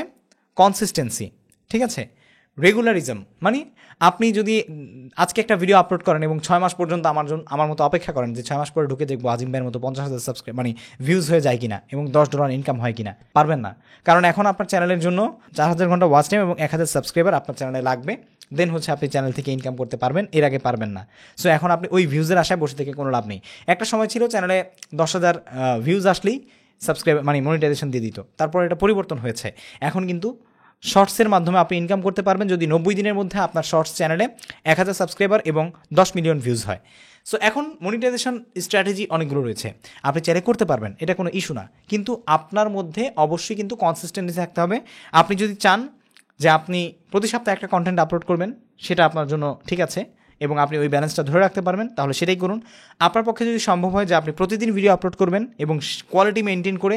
S1: কনসিস্টেন্সি। ঠিক আছে, রেগুলারিজম, আপনি যদি আজকে একটা ভিডিও আপলোড করেন এবং 6 মাস পর্যন্ত আমার মতো অপেক্ষা করেন যে 6 মাস পরে ঢুকে দেখবো আজিম ভাইয়ের মতো 50,000 সাবস্ক্রাইব ভিউজ হয়ে যায় কিনা এবং $10 ইনকাম হয় কিনা, পারবেন না। কারণ এখন আপনার চ্যানেলের জন্য 4,000 ঘন্টা ওয়াচ টাইম এবং 1,000 সাবস্ক্রাইবার আপনার চ্যানেলে লাগবে, দেন হচ্ছে আপনি চ্যানেল থেকে ইনকাম করতে পারবেন, এর আগে পারবেন না। সো এখন আপনি ওই ভিউজের আশায় বসে থেকে কোনো লাভ নেই। একটা সময় ছিল চ্যানেলে 10,000 ভিউজ আসলেই সাবস্ক্রাইব মনিটাইজেশন দিয়ে দিত, তারপর এটা পরিবর্তন হয়েছে। এখন কিন্তু শর্টসের মাধ্যমে আপনি ইনকাম করতে পারবেন যদি 90 দিনের মধ্যে আপনার শর্টস চ্যানেলে 1,000 সাবস্ক্রাইবার এবং 10 মিলিয়ন ভিউজ হয়। সো এখন মনিটাইজেশন স্ট্র্যাটেজি অনেকগুলো রয়েছে, আপনি চাইলে করতে পারবেন, এটা কোনো ইস্যু না। কিন্তু আপনার মধ্যে অবশ্যই কিন্তু কনসিস্টেন্সি থাকতে হবে। আপনি যদি চান যে আপনি প্রতি সপ্তাহে একটা কন্টেন্ট আপলোড করবেন, সেটা আপনার জন্য ঠিক আছে, এবং আপনি ওই ব্যালেন্সটা ধরে রাখতে পারবেন, তাহলে সেটাই করুন। আপনার পক্ষে যদি সম্ভব হয় যে আপনি প্রতিদিন ভিডিও আপলোড করবেন এবং কোয়ালিটি মেনটেন করে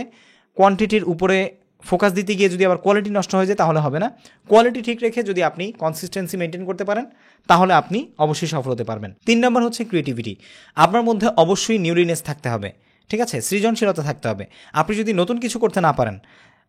S1: কোয়ান্টিটির উপরে ফোকাস দিতে গিয়ে যদি আবার কোয়ালিটি নষ্ট হয়ে যায়, তাহলে হবে না। কোয়ালিটি ঠিক রেখে যদি আপনি কনসিস্টেন্সি মেনটেন করতে পারেন, তাহলে আপনি অবশ্যই সফল হতে পারবেন। 3 নম্বর হচ্ছে ক্রিয়েটিভিটি। আপনার মধ্যে অবশ্যই নিউরিনেস থাকতে হবে। ঠিক আছে, সৃজনশীলতা থাকতে হবে। আপনি যদি নতুন কিছু করতে না পারেন,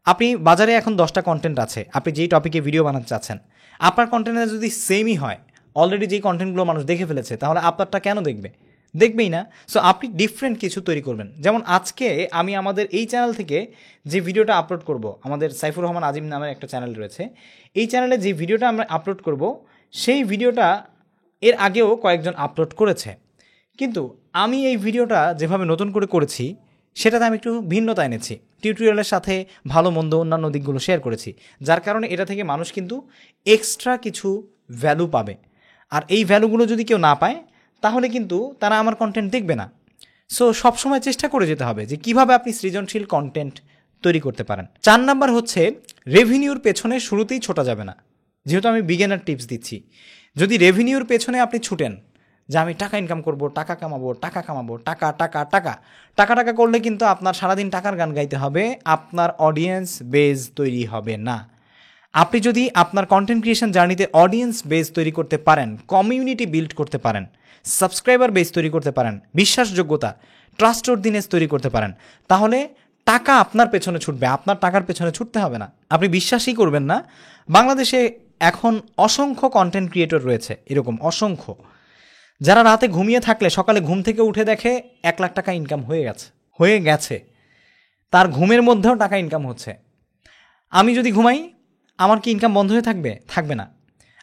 S1: আপনি বাজারে এখন 10টা কন্টেন্ট আছে, আপনি যেই টপিকে ভিডিও বানাতে চাচ্ছেন, আপনার কন্টেন্টটা যদি সেমই হয়, অলরেডি যেই কন্টেন্টগুলো মানুষ দেখে ফেলেছে, তাহলে আপনারটা কেন দেখবে? দেখবেই না। সো আপনি ডিফারেন্ট কিছু তৈরি করবেন। যেমন আজকে আমি আমাদের এই চ্যানেল থেকে যে ভিডিওটা আপলোড করব, আমাদের সাইফুর রহমান আজিম নামের একটা চ্যানেল রয়েছে, এই চ্যানেলে যে ভিডিওটা আমরা আপলোড করব, সেই ভিডিওটা এর আগেও কয়েকজন আপলোড করেছে, কিন্তু আমি এই ভিডিওটা যেভাবে নতুন করে করেছি সেটাতে আমি একটু ভিন্নতা এনেছি, টিউটোরিয়ালের সাথে ভালো মন্দ অন্যান্য দিকগুলো শেয়ার করেছি, যার কারণে এটা থেকে মানুষ কিন্তু এক্সট্রা কিছু ভ্যালু পাবে। আর এই ভ্যালুগুলো যদি কেউ না পায়, তাহলে কিন্তু তারা আমার কন্টেন্ট দেখবে না। সো সবসময় চেষ্টা করে যেতে হবে যে কীভাবে আপনি সৃজনশীল কন্টেন্ট তৈরি করতে পারেন। 4 নাম্বার হচ্ছে রেভিনিউর পেছনে শুরুতেই ছোটা যাবে না। যেহেতু আমি বিগিনার টিপস দিচ্ছি, যদি রেভিনিউর পেছনে আপনি ছুটেন যে আমি টাকা ইনকাম করব, টাকা কামাবো, টাকা কামাবো, টাকা টাকা টাকা টাকা টাকা করলে কিন্তু আপনার সারাদিন টাকার গান গাইতে হবে, আপনার অডিয়েন্স বেজ তৈরি হবে না। আপনি যদি আপনার কন্টেন্ট ক্রিয়েশন জার্নিতে অডিয়েন্স বেস তৈরি করতে পারেন, কমিউনিটি বিল্ড করতে পারেন, সাবস্ক্রাইবার বেস তৈরি করতে পারেন, বিশ্বাসযোগ্যতা, ট্রাস্টওয়ার্দিনেস তৈরি করতে পারেন, তাহলে টাকা আপনার পেছনে ছুটবে, আপনার টাকার পেছনে ছুটতে হবে না। আপনি বিশ্বাসই করবেন না, বাংলাদেশে এখন অসংখ্য কন্টেন্ট ক্রিয়েটর রয়েছে, এরকম অসংখ্য, যারা রাতে ঘুমিয়ে থাকলে সকালে ঘুম থেকে উঠে দেখে 1 লাখ টাকা ইনকাম হয়ে গেছে, তার ঘুমের মধ্যেও টাকা ইনকাম হচ্ছে। আমি যদি ঘুমাই, আমার কি ইনকাম বন্ধ হয়ে থাকবে? থাকবে না।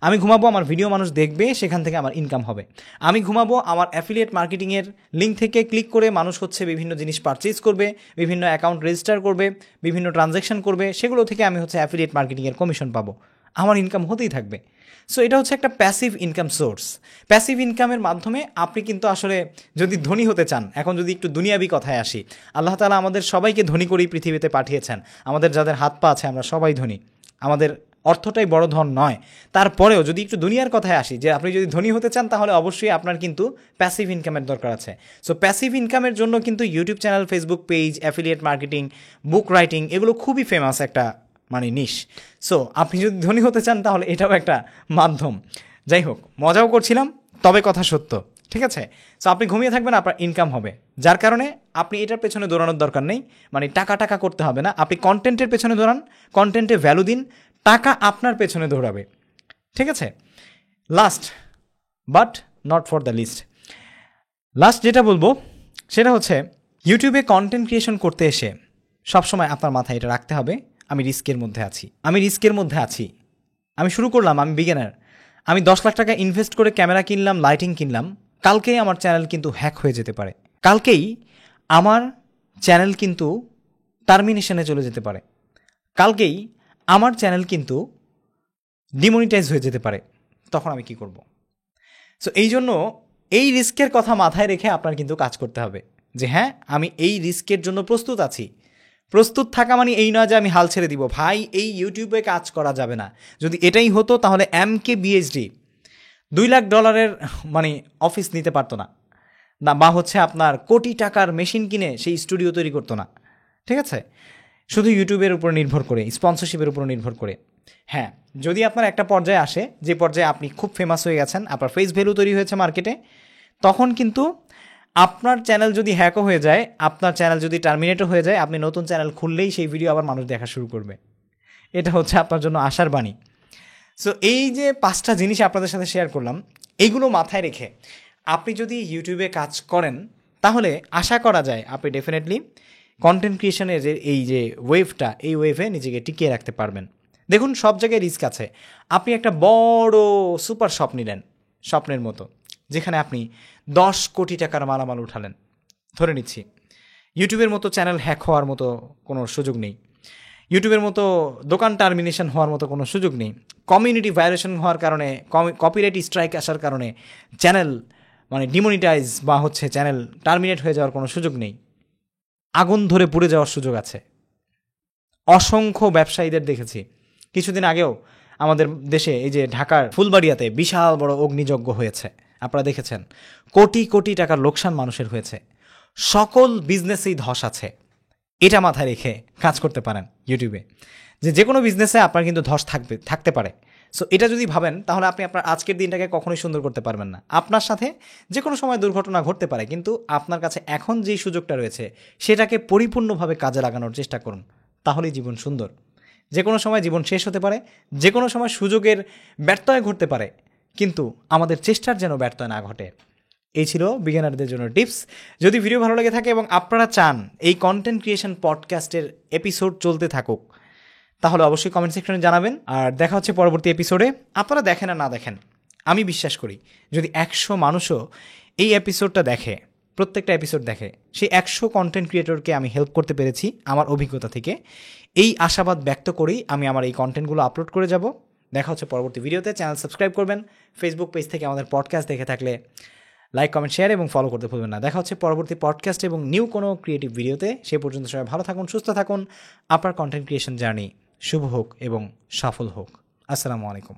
S1: আমি ঘুমাবো, আমার ভিডিও মানুষ দেখবে, সেখান থেকে আমার ইনকাম হবে। আমি ঘুমাবো, আমার অ্যাফিলিয়েট মার্কেটিংয়ের লিঙ্ক থেকে ক্লিক করে মানুষ হচ্ছে বিভিন্ন জিনিস পারচেজ করবে, বিভিন্ন অ্যাকাউন্ট রেজিস্টার করবে, বিভিন্ন ট্রানজ্যাকশন করবে, সেগুলো থেকে আমি হচ্ছে অ্যাফিলিয়েট মার্কেটিংয়ের কমিশন পাবো, আমার ইনকাম হতেই থাকবে। সো এটা হচ্ছে একটা প্যাসিভ ইনকাম সোর্স। প্যাসিভ ইনকামের মাধ্যমে আপনি কিন্তু আসলে যদি ধনী হতে চান, এখন যদি একটু দুনিয়াবি কথায় আসি, আল্লাহ তাআলা আমাদের সবাইকে ধনী করেই পৃথিবীতে পাঠিয়েছেন। আমাদের যাদের হাত পা আছে আমরা সবাই ধনী, আমাদের অর্থটাই বড় ধন নয়। তারপরেও যদি একটু দুনিয়ার কথায় আসি, যে আপনি যদি ধনী হতে চান, তাহলে অবশ্যই আপনার কিন্তু প্যাসিভ ইনকামের দরকার আছে। সো প্যাসিভ ইনকামের জন্য কিন্তু YouTube channel, Facebook page, affiliate marketing, book writing, এগুলো খুবই ফেমাস একটা নিশ। সো আপনি যদি ধনী হতে চান, তাহলে এটাও একটা মাধ্যম। যাই হোক, মজাও করছিলাম, তবে কথা সত্য, ঠিক আছে? সো আপনি ঘুমিয়ে থাকবেন, আপনার ইনকাম হবে, যার কারণে আপনি এটার পেছনে দৌড়ানোর দরকার নেই, টাকা টাকা করতে হবে না। আপনি কন্টেন্টের পেছনে দৌড়ান, কন্টেন্টে ভ্যালু দিন, টাকা আপনার পেছনে দৌড়াবে, ঠিক আছে? Last but not for the least, last যেটা বলবো সেটা হচ্ছে, ইউটিউবে কন্টেন্ট ক্রিয়েশন করতে এসে সবসময় আপনার মাথায় এটা রাখতে হবে, আমি রিস্কের মধ্যে আছি। আমি শুরু করলাম, আমি বিগিনার, আমি 10 লাখ টাকা ইনভেস্ট করে ক্যামেরা কিনলাম, লাইটিং কিনলাম, কালকেই আমার চ্যানেল কিন্তু হ্যাক হয়ে যেতে পারে, কালকেই আমার চ্যানেল কিন্তু টার্মিনেশনে চলে যেতে পারে, কালকেই আমার চ্যানেল কিন্তু ডিমনিটাইজ হয়ে যেতে পারে। তখন আমি কি করব? সো এই জন্য এই রিস্কের কথা মাথায় রেখে আপনার কিন্তু কাজ করতে হবে, যে হ্যাঁ, আমি এই রিস্কের জন্য প্রস্তুত আছি। প্রস্তুত থাকা মানে এই নয় যে আমি হাল ছেড়ে দিব, ভাই এই ইউটিউবে কাজ করা যাবে না। যদি এটাই হতো, তাহলে MKBHD $2 লাখ অফিস নিতে পারতো না, বা হচ্ছে আপনার কোটি টাকার মেশিন কিনে সেই স্টুডিও তৈরি করতো না, ঠিক আছে? শুধু ইউটিউবের উপর নির্ভর করে, স্পন্সরশিপের উপর নির্ভর করে। হ্যাঁ, যদি আপনার একটা পর্যায়ে আসে, যে পর্যায়ে আপনি খুব ফেমাস হয়ে গেছেন, আপনার ফেস ভ্যালু তৈরি হয়েছে মার্কেটে, তখন কিন্তু আপনার চ্যানেল যদি হ্যাকও হয়ে যায়, আপনার চ্যানেল যদি টার্মিনেটও হয়ে যায়, আপনি নতুন চ্যানেল খুললেই সেই ভিডিও আবার মানুষ দেখা শুরু করবে। এটা হচ্ছে আপনার জন্য আশার বাণী। সো এই যে 5টা জিনিস আপনাদের সাথে শেয়ার করলাম, এইগুলো মাথায় রেখে আপনি যদি ইউটিউবে কাজ করেন, তাহলে আশা করা যায় আপনি ডেফিনেটলি কন্টেন্ট ক্রিয়েশনের যে এই যে ওয়েভটা, এই ওয়েভে নিজেকে টিকিয়ে রাখতে পারবেন। দেখুন, সব জায়গায় রিস্ক আছে। আপনি একটা বড় সুপার শপ নিলেন, স্বপ্নের মতো, যেখানে আপনি 10 কোটি টাকার মালামাল উঠালেন, ধরে নিচ্ছি। ইউটিউবের মতো চ্যানেল হ্যাক হওয়ার মতো কোনো সুযোগ নেই, ইউটিউবের মতো দোকান টার্মিনেশন হওয়ার মতো কোনো সুযোগ নেই, কমিউনিটি ভায়োলেশন হওয়ার কারণে, কপিরাইট স্ট্রাইক আসার কারণে চ্যানেল ডিমনিটাইজ বা হচ্ছে চ্যানেল টার্মিনেট হয়ে যাওয়ার কোনো সুযোগ নেই, আগুন ধরে পুড়ে যাওয়ার সুযোগ আছে। অসংখ্য ব্যবসায়ীদের দেখেছি, কিছুদিন আগেও আমাদের দেশে এই যে ঢাকার ফুলবাড়িয়াতে বিশাল বড় অগ্নিযজ্ঞ হয়েছে, আপনারা দেখেছেন, কোটি কোটি টাকার লোকসান মানুষের হয়েছে। সকল বিজনেসেই ধস আছে, এটা মাথায় রেখে কাজ করতে পারেন ইউটিউবে, যে কোনো বিজনেসে আপনার কিন্তু ধস থাকতে পারে। সো এটা যদি ভাবেন, তাহলে আপনি আপনার আজকের দিনটাকে কখনোই সুন্দর করতে পারবেন না। আপনার সাথে যে কোনো সময় দুর্ঘটনা ঘটতে পারে, কিন্তু আপনার কাছে এখন যেই সুযোগটা রয়েছে, সেটাকে পরিপূর্ণভাবে কাজে লাগানোর চেষ্টা করুন, তাহলেই জীবন সুন্দর। যে কোনো সময় জীবন শেষ হতে পারে, যে কোনো সময় সুযোগের ব্যর্থয় ঘটতে পারে, কিন্তু আমাদের চেষ্টার যেন ব্যর্থয় না ঘটে। এই ছিল বিগিনারদের জন্য টিপস। যদি ভিডিও ভালো লেগে থাকে এবং আপনারা চান এই কন্টেন্ট ক্রিয়েশন পডকাস্টের এপিসোড চলতে থাকুক, তাহলে অবশ্যই কমেন্ট সেকশনে জানাবেন। আর দেখা হচ্ছে পরবর্তী এপিসোডে। আপনারা দেখেন আর না দেখেন, আমি বিশ্বাস করি যদি 100 মানুষও এই এপিসোডটা দেখে, প্রত্যেকটা এপিসোড দেখে, সেই 100 কন্টেন্ট ক্রিয়েটরকে আমি হেল্প করতে পেরেছি আমার অভিজ্ঞতা থেকে। এই আশাবাদ ব্যক্ত করেই আমি আমার এই কন্টেন্টগুলো আপলোড করে যাব। দেখা হচ্ছে পরবর্তী ভিডিওতে। চ্যানেল সাবস্ক্রাইব করবেন। ফেসবুক পেজ থেকে আমাদের পডকাস্ট দেখে থাকলে লাইক, কমেন্ট, শেয়ার এবং ফলো করতে ভুলবেন না। দেখা হচ্ছে পরবর্তী পডকাস্ট এবং নিউ কোনো ক্রিয়েটিভ ভিডিওতে। সেই পর্যন্ত সবাই ভালো থাকুন, সুস্থ থাকুন। আপনার কন্টেন্ট ক্রিয়েশন জার্নি শুভ হোক এবং সফল হোক। আসসালামু আলাইকুম।